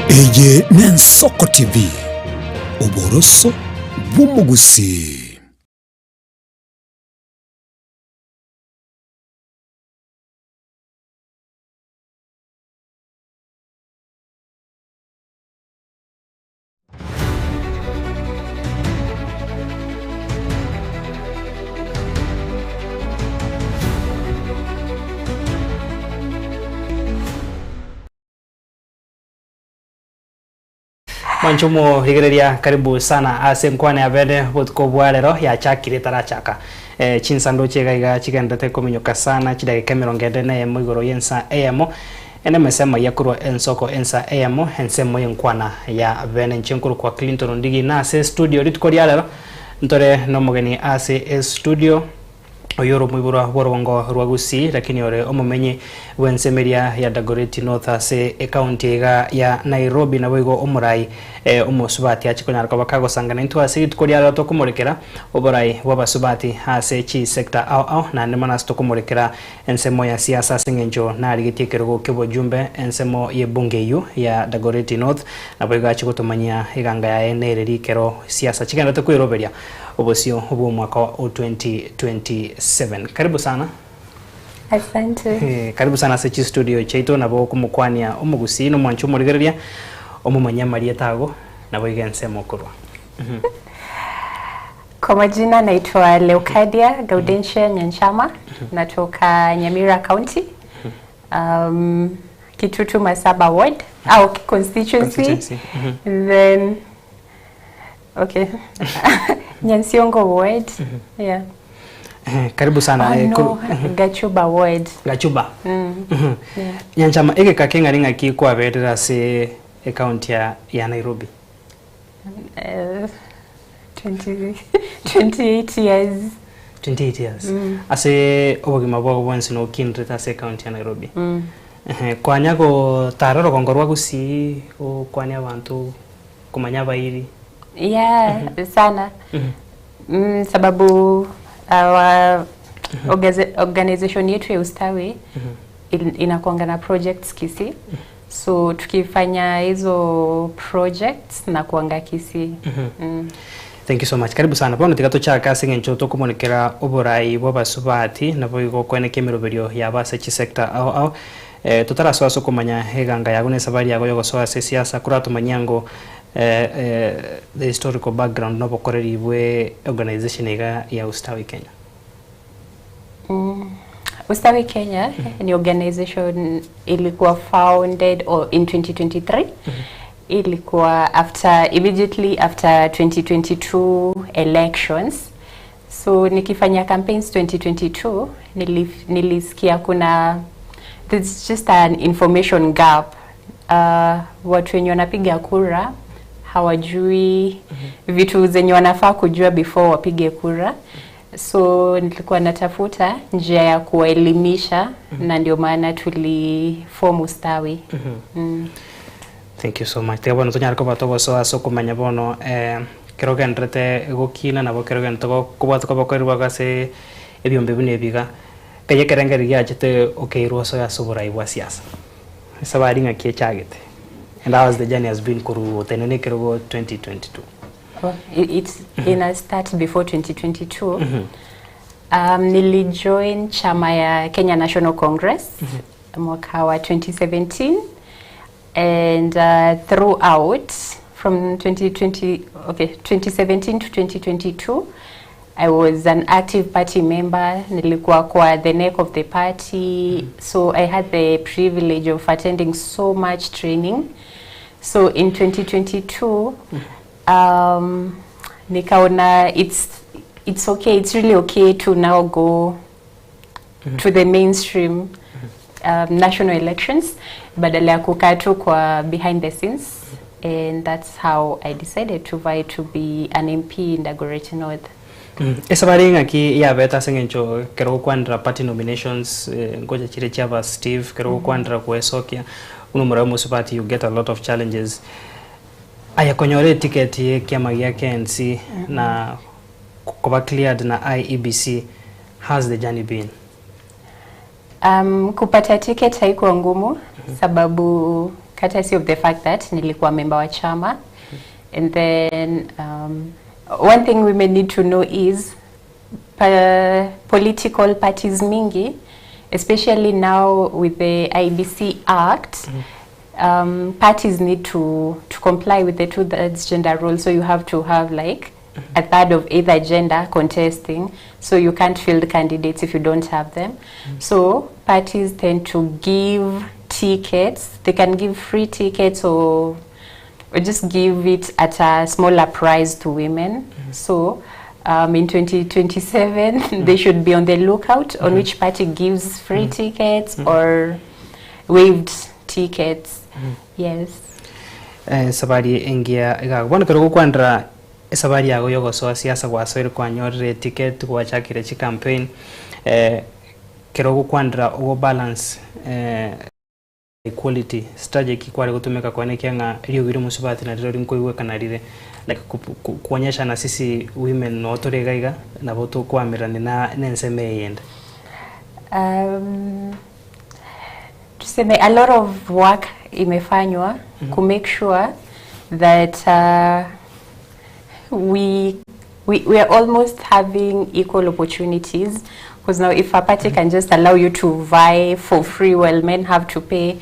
Eye Nensoko TV Oboroso Bumugusi. Manchumo rigereria karibu sana ase nkwane ya bede butko bwarero ya chakire tarachaka chinsando chegaiga chigendete kominyoka sana chidagika 40 mwigoro yensa emo ene mesema yakurwa ensoko ensa emo ensemo yenkwana ya bene nchinkuru kwa Clinton ndigi na ase studio ritkorialero ntore no mugeni ase studio oyoro mwibura borongo rwagusi lakini ore omumenye wensemeria ya Dagoretti North ase county ya Nairobi na boigo omurai omusubati achikonyara kwa bakago sangana into ase tukoria to kumurikira oborai wabasubati ase chi sector au na nemana sto kumurikira ensemo ya siasa singenjo na rigitikerego kebo jumbe ensemo ye bungeyu ya Dagoretti North na boigo achikotomanya iganga ya enereri kero siasa chikenda to kuiroberia obosio obo mwaka wa 2027. Karibu sana. Asante. Karibu sana sechi studio cheito nabo kumukwania omugusi no mwanchu murigereria omumanya Maria Tago nabo igense mokurwa. Kwa majina naitwa Leucadia Gaudensia Nyanchama, natoka Nyamira County. Kitutu Masaba Ward au constituency. Then okay. Nyansiongo Ward. Yeah. Karibu sana. No, Gachuba Ward. Gachuba. Yeah. Nyanchama ege kakenga ringa ki kwa bedera se county ya Nairobi. 28 years. 28 years. Ase obogima bwo bonse no kindreta se county ya Nairobi. Kwanyago tararo kongorwa gusi o kwanya abantu kumanya bairi. Yeah, sana. Sababu organization yetu ya ustawi inakuanga na projects Kisii. So tukifanya hizo projects na kuanga Kisii. Thank you so much. Karibu sana. Bono tigato cha kasi ngencho to kumonekera oborai bwabasubati na boigo kwene kemeroberio ya base chi sector au tutara swaso kumanya heganga yagune sabari yago yogo soa siasa kurato manyango the historical background no bokoreri bwe organization ya Ustawi Kenya. Ustawi Kenya ni organization ilikuwa founded in 2023. Ilikuwa immediately after 2022 elections. So nikifanya campaigns 2022 nilisikia there's just an information gap. Watu wenye wanapiga kura hawajui vitu zenye wanafaa kujua before wapige kura. So nilikuwa natafuta njia ya kuwaelimisha na ndio maana tuliform Ustawi. Thank you so much. Tebo ntunyara ko bato boso aso kumanya bono keroga ndrete gukina nabo keroga ntoko kubata ko bakorwa gase ebyombe bine biga kaye kerengeri yachete okeirwo so yasubura ibwa siasa. Sabari ngakie chagete. And how the journey has been kuru tenene kerogo 2022. It's in a start before 2022. Nilijoin chama ya Kenya National Congress mwaka wa 2017 and throughout from 2017 to 2022 I was an active party member. Nilikuwa kwa the neck of the party, so I had the privilege of attending so much training. So in 2022 nikaona it's okay, it's really okay to now go to the mainstream national elections badala ya kukaa tu kwa behind the scenes, and that's how I decided to vie to be an MP in Dagoretti North. Esabari ngaki ya beta sengencho kero kwandra party nominations ngoja chire chava Steve kero kwandra kuesokia unumura musipati you get a lot of challenges. Aya konyore ticket ye kiama ya KNC na kuba cleared na IEBC. How's the journey been? Kupata ticket haikuwa ngumu sababu courtesy of the fact that nilikuwa member wa chama, and then one thing we may need to know is political parties mingi, especially now with the IEBC Act, parties need to comply with the 2/3 gender rule, so you have to have like a third of either gender contesting, so you can't field candidates if you don't have them. So parties tend to give tickets. They can give free tickets or just give it at a smaller price to women. So in 2027 they should be on the lookout on which party gives free tickets or waived tickets. Yes. Sabari ingia igabona kero kwandra sabari yago yogo so siasa kwa soir kwa nyore ticket kwa chakire chi campaign kero kwandra o balance equality strategy kwale kutumeka kwa nekenga rio giri musubati na riro nkoiwe kanarire like kuonyesha na sisi women no toregaiga na boto kwamirana na nenseme yenda. Tuseme a lot of work imefanywa to make sure that we are almost having equal opportunities, because now if a party can just allow you to vie for free while men have to pay,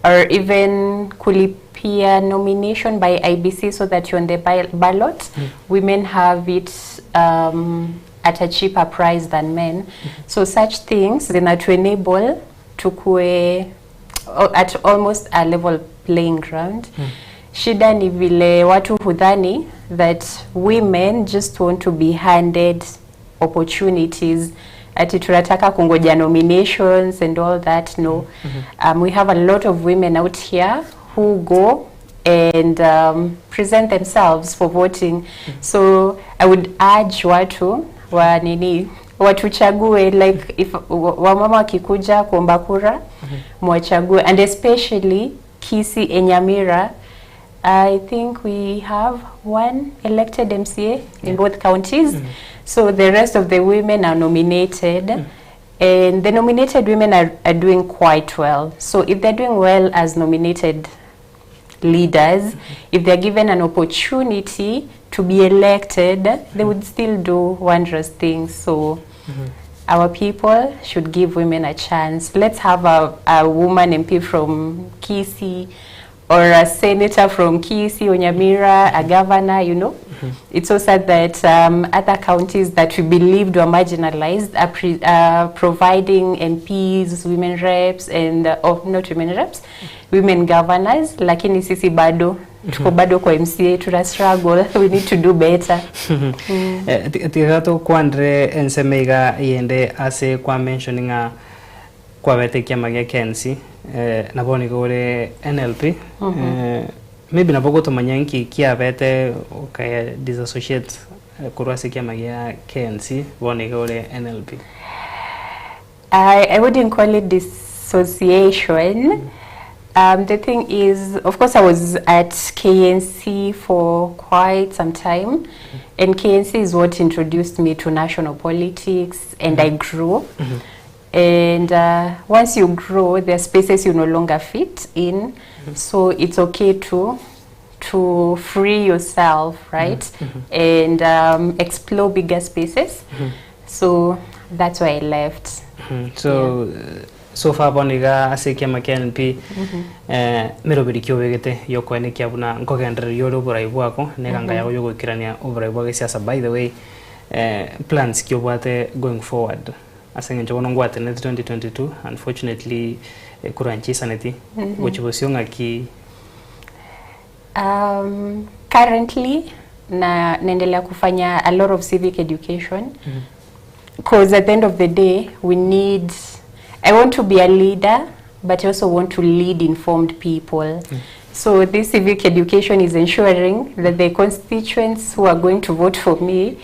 or even kulipia nomination by IBC so that you're on the ballot, women have it at a cheaper price than men. So such things then are to enable to at almost a level playing ground. Shida ni vile watu hudhani that women just want to be handed opportunities, ati tunataka kungoja nominations and all that. No. We have a lot of women out here who go and present themselves for voting. So I would urge watu watuchague, like if wamama wakikuja kuomba kura mwachague, and especially Kisii and Nyamira. I think we have one elected MCA in both counties. So the rest of the women are nominated, and the nominated women are doing quite well. So if they're doing well as nominated leaders, if they're given an opportunity to be elected, they would still do wondrous things. So our people should give women a chance. Let's have a woman MP from Kisii, or a senator from Kisii or Nyamira, a governor, you know. It's so sad that other counties that we believed were marginalized are providing MPs, women reps, and not women reps, women governors. Lakini sisi bado tuko bado kwa MCA tuna struggle. We need to do better. Tigato kwandre ensemeiga yende ase kwa mentioninga kwa wete kia magia KNC naboni gore NLP maybe naboko to manyanki kia wete okay disassociate kurwase kia magia KNC boni gore NLP. I wouldn't call it dissociation. The thing is, of course, I was at KNC for quite some time, and KNC is what introduced me to national politics, and I grew. And once you grow, there are spaces you no longer fit in, so it's okay to free yourself, right? And explore bigger spaces. So that's why I left. So far boniga asikia makenpi mirobiri kyobegete yokwene kyabuna nkogendera yoro buraibu ako neganga yago yogo kirania oburaibu agesiasa. By the way plans kyobwate going forward asenge njobono ngwate net 2022 unfortunately kuranchi saneti which was young aki currently naendelea kufanya a lot of civic education because at the end of the day I want to be a leader, but I also want to lead informed people. So this civic education is ensuring that the constituents who are going to vote for me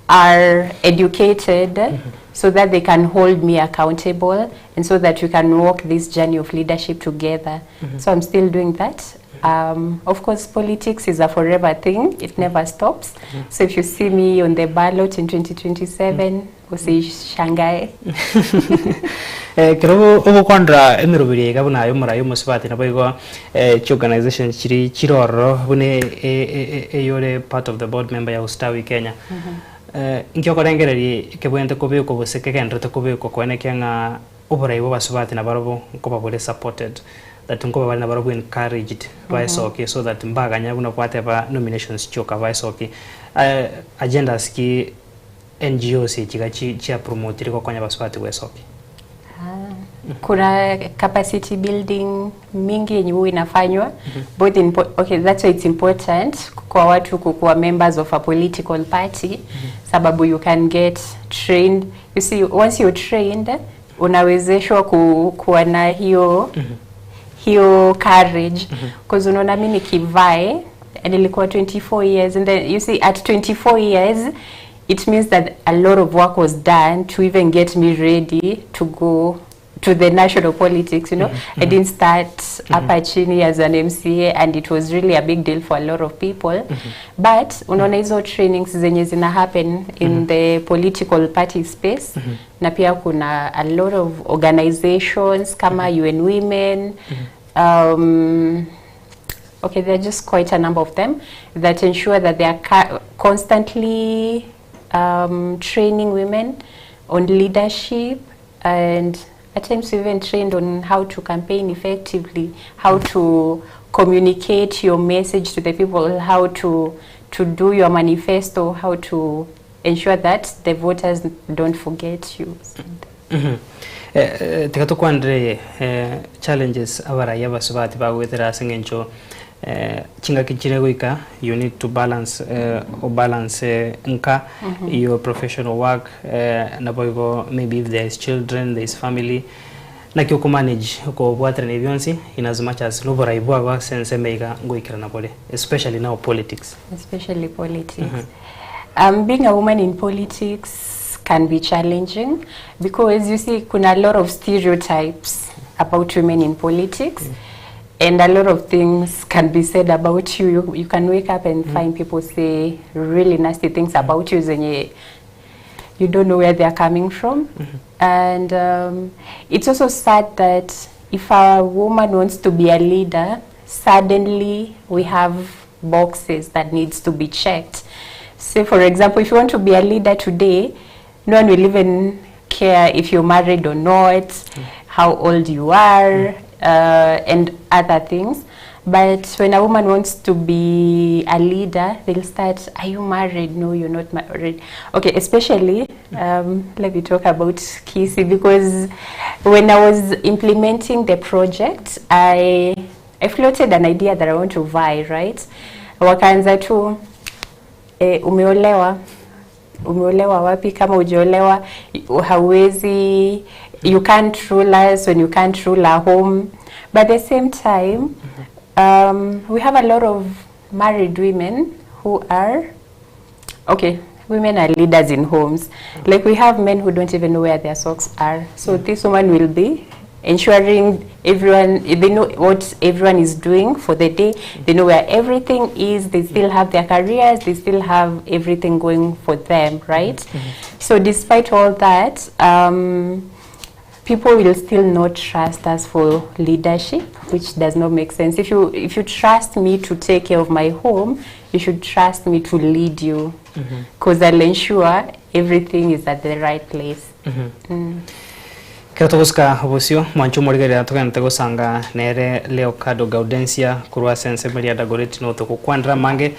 are educated so that they can hold me accountable and so that we can walk this journey of leadership together. So I'm still doing that. Of course, politics is a forever thing. It never stops. So if you see me on the ballot in 2027, usishangae. Kero obo kwandra emirubiri gabuna ayo marayo musibati naboigo organization chiri chiroro bune yore part of the board member ya Ustawi Kenya. Nkyo korengereri kebwente kubiko buseke kendrete kubiko kwene kenga oboraibo basubati nabarobo nkoba bole supported that nkoba bali nabarobo encouraged by soki so that mbaga nyabuna kwateba nominations choka by soki agendas ki NGOs chia promote ko kwanya basubati wesoki. Kuna capacity building mingi yenye huwa inafanywa both in okay, that's why it's important kwa watu kuwa members of a political party sababu you can get trained. You see, once you're trained unawezeshwa kuwa na hiyo courage because unaona mimi nikivae nilikuwa 24 years and then you see at 24 years it means that a lot of work was done to even get me ready to go to the national politics, you know. I didn't start hapa chini as an MCA and it was really a big deal for a lot of people. But unaona hizo trainings zenye zina happen in the political party space na pia kuna a lot of organizations kama UN Women, okay, there are just quite a number of them that ensure that they are constantly training women on leadership and at times we even trained on how to campaign effectively, how to communicate your message to the people, how to do your manifesto, how to ensure that the voters don't forget you. Tikato kwandre challenges abaraya basubati bagwetera singencho chinga kichire goika you need to balance nka your professional work na boigo maybe if there is children, there is family na kyo ko manage ko bwatra ne bionsi in as much as lobora ibwa wa sense meiga goikira na pole, especially now politics. Being a woman in politics can be challenging because you see kuna a lot of stereotypes about women in politics. And a lot of things can be said about you. You can wake up and find people say really nasty things about you and you don't know where they are coming from. And it's also sad that if a woman wants to be a leader, suddenly we have boxes that needs to be checked. Say for example, if you want to be a leader today, no one will even care if you're married or not, how old you are, and other things. But when a woman wants to be a leader, they'll start, are you married? No, you're not married. Okay, especially, let me talk about Kisi, because when I was implementing the project, I I floated an idea that I want to vie, right? Wakaanza tu umeolewa wapi? Kama hujaolewa hauwezi, you can't rule us when you can't rule our home. But at the same time, we have a lot of married women who are, okay, women are leaders in homes. Like we have men who don't even know where their socks are. So this woman will be ensuring everyone, they know what everyone is doing for the day. They know where everything is. They still have their careers. They still have everything going for them, right? So despite all that, people will still not trust us for leadership, which does not make sense. If you trust me to take care of my home, you should trust me to lead you, because I'll ensure everything is at the right place. Kero toguska obusio mwanchu morigerera tugante gusanga nere Leocardo Gaudensia kurwa sense meria dagoreti no tokukwandra mange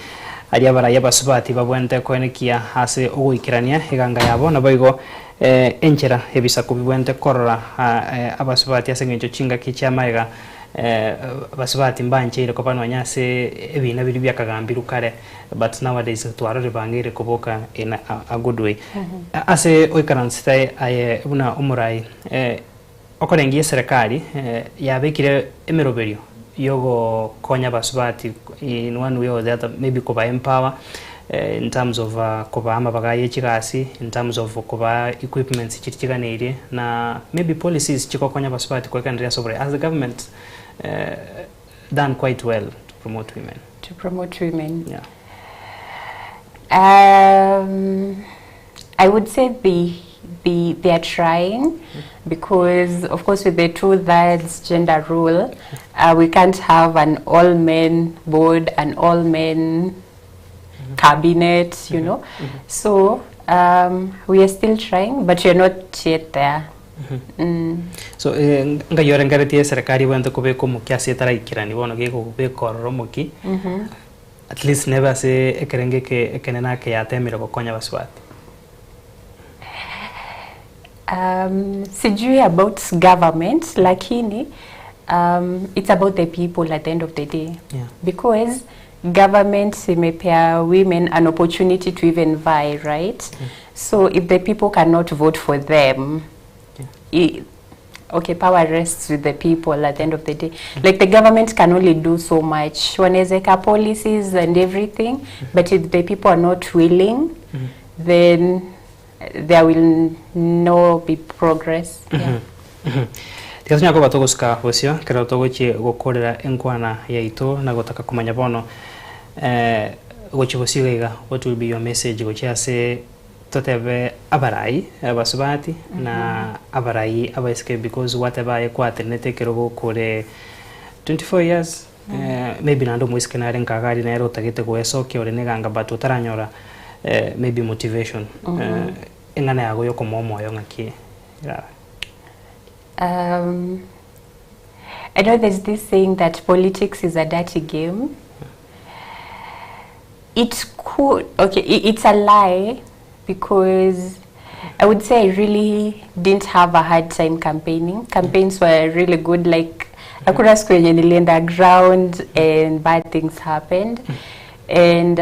aria baraya basubati babwente koenekia hase uguikirania iganga yabo na boigo enchera ebisa kubwente korora abasubati asengencho chinga kichamaega basubati mbanje ile kopano nyase ebina biri byakagambiru kare, but nowadays twarore bangire kuboka in a good way. Ase oikaransitai aye una umurai okorengie serikali yabekire emeroberio yogo konya basubati in one way or the other, maybe kuba empower in terms of kuba amabagaye chigasi, in terms of kuba equipments chichiganire na maybe policies chiko konya basubati kwa kanria sobre as the government done quite well to promote women. To promote women. Yeah. I would say they are trying, because of course with the 2/3 gender rule, we can't have an all-men board, an all-men cabinet, you know. So we are still trying, but we are not yet there. So ngayore ngareti serikali wende kubeko mukiasi taraikirani bono geko kubeko romoki at least never say ekerenge ke ekenena ke yatemira gokonya baswati. Sijui about government, lakini it's about the people at the end of the day. Yeah. Because government imepea women an opportunity to even vie, right? So if the people cannot vote for them, okay, power rests with the people at the end of the day. Like the government can only do so much. Wanezeka policies and everything, but if the people are not willing, then there will no be progress. Tikatunya ko batoguska hosio kero togochi gokorera enkwana yaito na gotaka kumanya bono gochibosiga, what will be your message gochiase totebe abarai abasubati na abarai abaske, because whatever ekwatenete kero gokore 24 years maybe nando muiske na renka gari na ero tagete goesoke ore neganga batu taranyora maybe motivation engana yago yoko moyo ngaki. I know there's this saying that politics is a dirty game. It could, okay, it's a lie, because I would say I really didn't have a hard time campaigning. Campaigns were really good, like hakuna siku yenye nilienda ground and bad things happened. And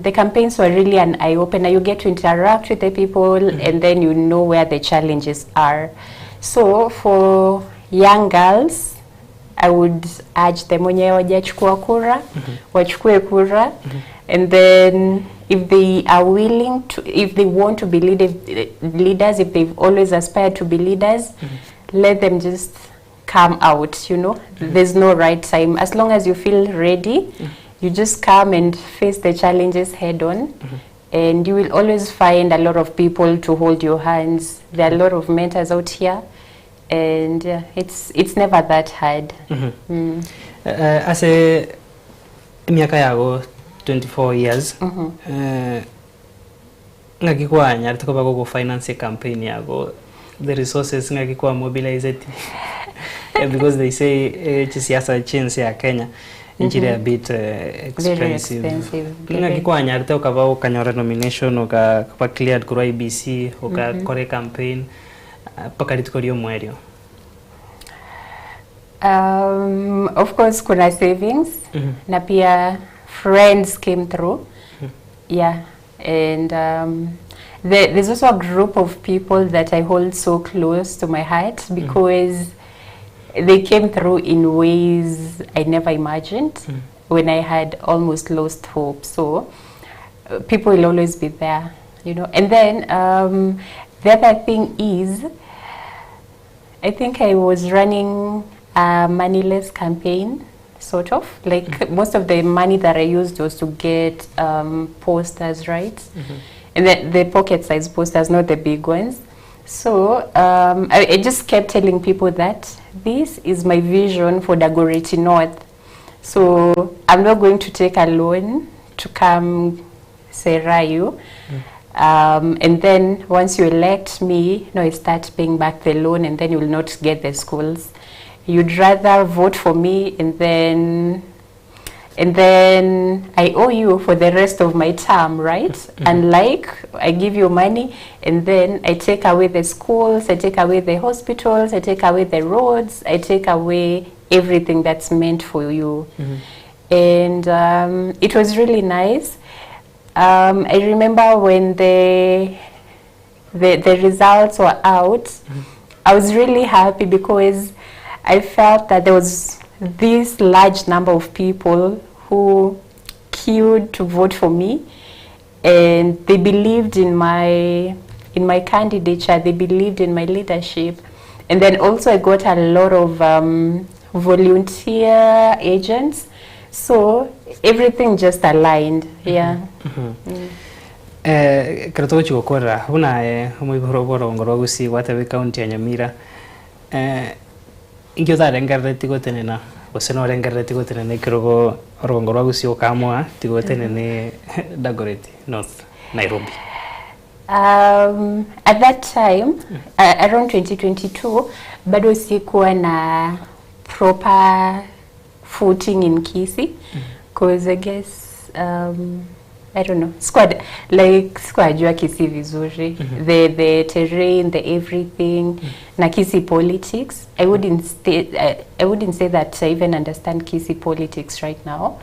the campaigns were really an eye-opener. You get to interact with the people and then you know where the challenges are. So for young girls, I would urge them wenye wajachukua kura, wachukue kura, and then if they are willing to, if they want to be leaders, if they've always aspired to be leaders, let them just come out, you know. There's no right time. As long as you feel ready, you just come and face the challenges head on, and you will always find a lot of people to hold your hands. There are a lot of mentors out here, and it's never that hard. As a miaka yago 24 years, ngakikwa nyarito ko bago finance campaign yago, the resources ngakikwa mobilized because they say siasa chance ya Kenya injiri a bit expensive. Ngakikwa nyarito ukaba ukanyora nomination ukaba cleared kura IBC ukakore campaign pakaritiko lyo mwerio. Of course kuna savings na pia friends came through. Yeah, and there's also a group of people that I hold so close to my heart because they came through in ways I never imagined when I had almost lost hope. So people will always be there, you know. And then the other thing is, I think I was running a moneyless campaign, sort of. Like most of the money that I used was to get posters, right? And the pocket-sized posters, not the big ones. So I just kept telling people that this is my vision for Dagoretti North. So I'm not going to take a loan to come Serayu. And then once you elect me, no, you start paying back the loan and then you will not get the schools. You'd rather vote for me and then I owe you for the rest of my term, right? Unlike I give you money and then I take away the schools, I take away the hospitals, I take away the roads, I take away everything that's meant for you. And it was really nice. I remember when the results were out, I was really happy because I felt that there was this large number of people who queued to vote for me, and they believed in my candidature, they believed in my leadership. And then also I got a lot of volunteer agents, so everything just aligned. Yeah. Krato chukora huna umuiboro ngoro gusi wate county ya Nyamira ingyo da rengarre tigotene na oseno rengarre tigotene ne kirogo ngoro gusi okamwa tigotene ne Dagoretti North Nairobi. At that time around 2022 bado sikuwa na proper footing in Kisii because I guess I don't know, squad Kisii vizuri, the terrain, the everything, na Kisii politics. I wouldn't say that I even understand Kisii politics right now.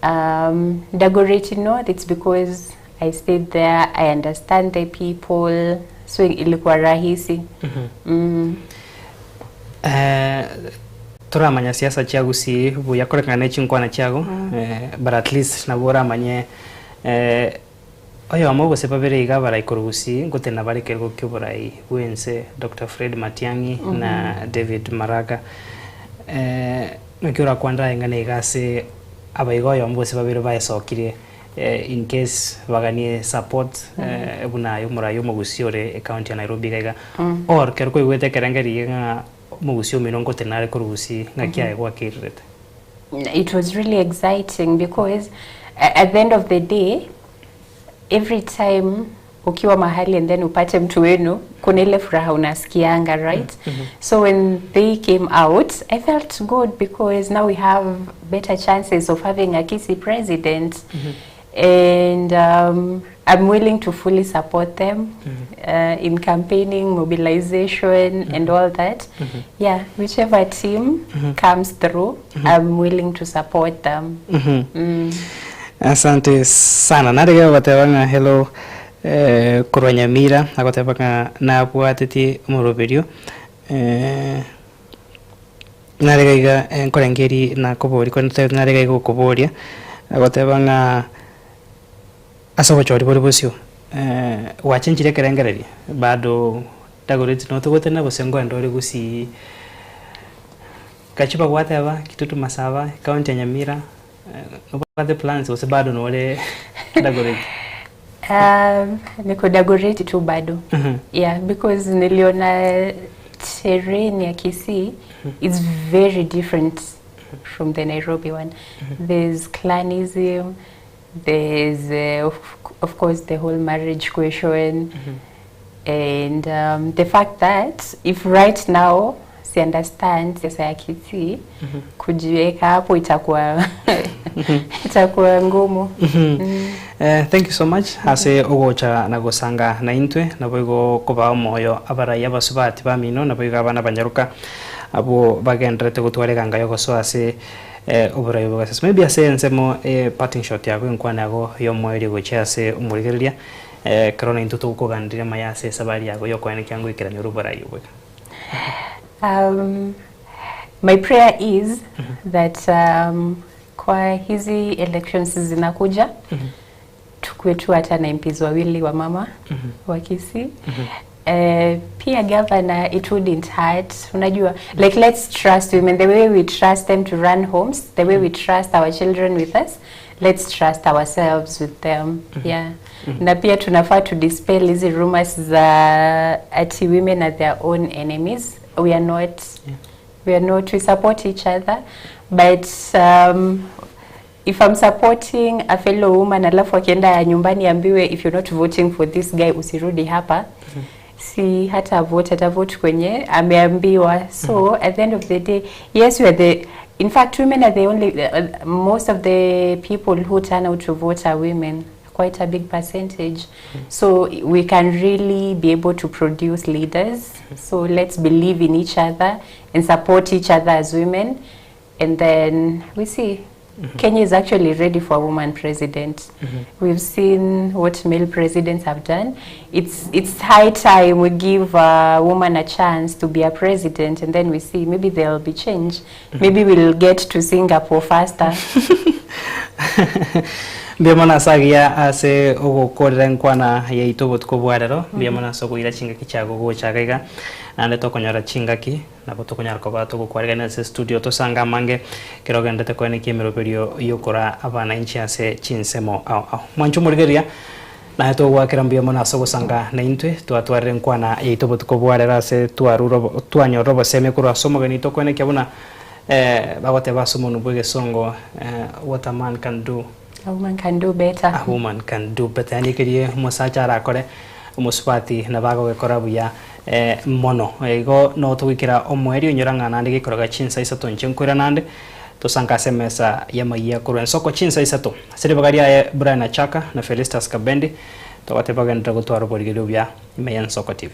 Dagoretti North, it's because I stayed there, I understand the people, so ilikuwa rahisi. Turamanya siasa chagu si buya korekana chinkwana chagu but at least nagora manye oyo amo bose babere igabara ikurugusi ngotena bari kergo kyuburai wense Dr. Fred Matiangi na David Maraga nkyura kwanda ngane igase abayigoyo mbose babere bayesokire in case baganie support ebuna yo murayo mugusiore county ya Nairobi gaiga or kerko igwete kerangeri nga mugusio minongo tenare kurugusi ngakia egwa kirete. It was really exciting because at the end of the day, every time ukiwa mahali and then upate mtu wenu kuna ile furaha unasikianga, right? So when they came out, I felt good because now we have better chances of having a Kisii president. And I'm willing to fully support them in campaigning, mobilization, and all that. Yeah, whichever team comes through, I'm willing to support them. Asante sana. Narega watebanga hello kurwa Nyamira agotebanga na bwateti murubirio narega iga enkorengeri na kobori ko narega igo koboria agotebanga asobo chori bori bosio wachenjire kerengereri bado Dagoretti no tugotena bosengo ndore gusi kachipa wateba kitutu masaba county ya Nyamira no the plans was bado no ole Dagoretti niko Dagoretti tu bado. Yeah, because niliona terrain ya Kisii is very different from the Nairobi one. There's clanism, there's of course the whole marriage question, and the fact that if right now si understand sasa ya Kisii kujiweka hapo itakuwa itakuwa ngumu. Thank you so much. Ase ogocha na gosanga na intwe na boigo kuba moyo abaraya basubati bamino na boiga abana banyaruka abo bagendrete gutwarega ngayo goso ase oburayo bwase. Maybe ase nsemo parting shot yago enkwana yago yo moyo gocha ase umurigereria corona intuto kugandira mayase sabari yago yo kwene kyango ikiranya urubarayo bwe. My prayer is that kwa hizi elections zinakuja tukue tu hata na MPs wawili wa mama wa Kisii. Pia governor, it wouldn't hurt, unajua, like let's trust women the way we trust them to run homes, the way we trust our children with us, let's trust ourselves with them. Yeah. Na pia tunafaa to dispel hizi rumors za ati women are their own enemies. We are not. We are not. We support each other, but if I'm supporting a fellow woman alafu akienda nyumbani ambiwe if you're not voting for this guy usirudi hapa, si hata vote kwenye ameambiwa. So at the end of the day, yes, we are the, in fact women are the only most of the people who turn out to vote are women, quite a big percentage. So we can really be able to produce leaders. So let's believe in each other and support each other as women, and then we see. Kenya is actually ready for a woman president. We've seen what male presidents have done. It's high time we give a woman a chance to be a president, and then we see maybe there will be change. Maybe we'll get to Singapore faster. Biamana sagia ase ogo korera nkwana ya itobo tukobwarero biamana soko ira chinga kichago go chagaiga nande tokonyora chingaki na botokonyara ko bato gukwarega na studio to sanga mange kiroga ndete ko ne kimero perio yokora abana inchi ase chinsemo au mwancho murigeria na to gwakira biamana soko sanga na intwe twatwarire nkwana ya itobo tukobwarera ase twaruro twanyoro baseme kuro asomo gani to ko ne kyabuna bagote basomo nubwe songo what a man can do, a woman can do better. A woman can do better. Ani kiri musachara kore musupati na bago gekora buya mono ego no tuwikira omweri onyoranga nande gikoroga chinsa isato nchinkura nande to sanka semesa yamaiya kurwen soko chinsa isato sire bagaria Brian Achaka na Felistas Kabendi to watebaga ndagotwaro borigero bya Imeyan Soko TV.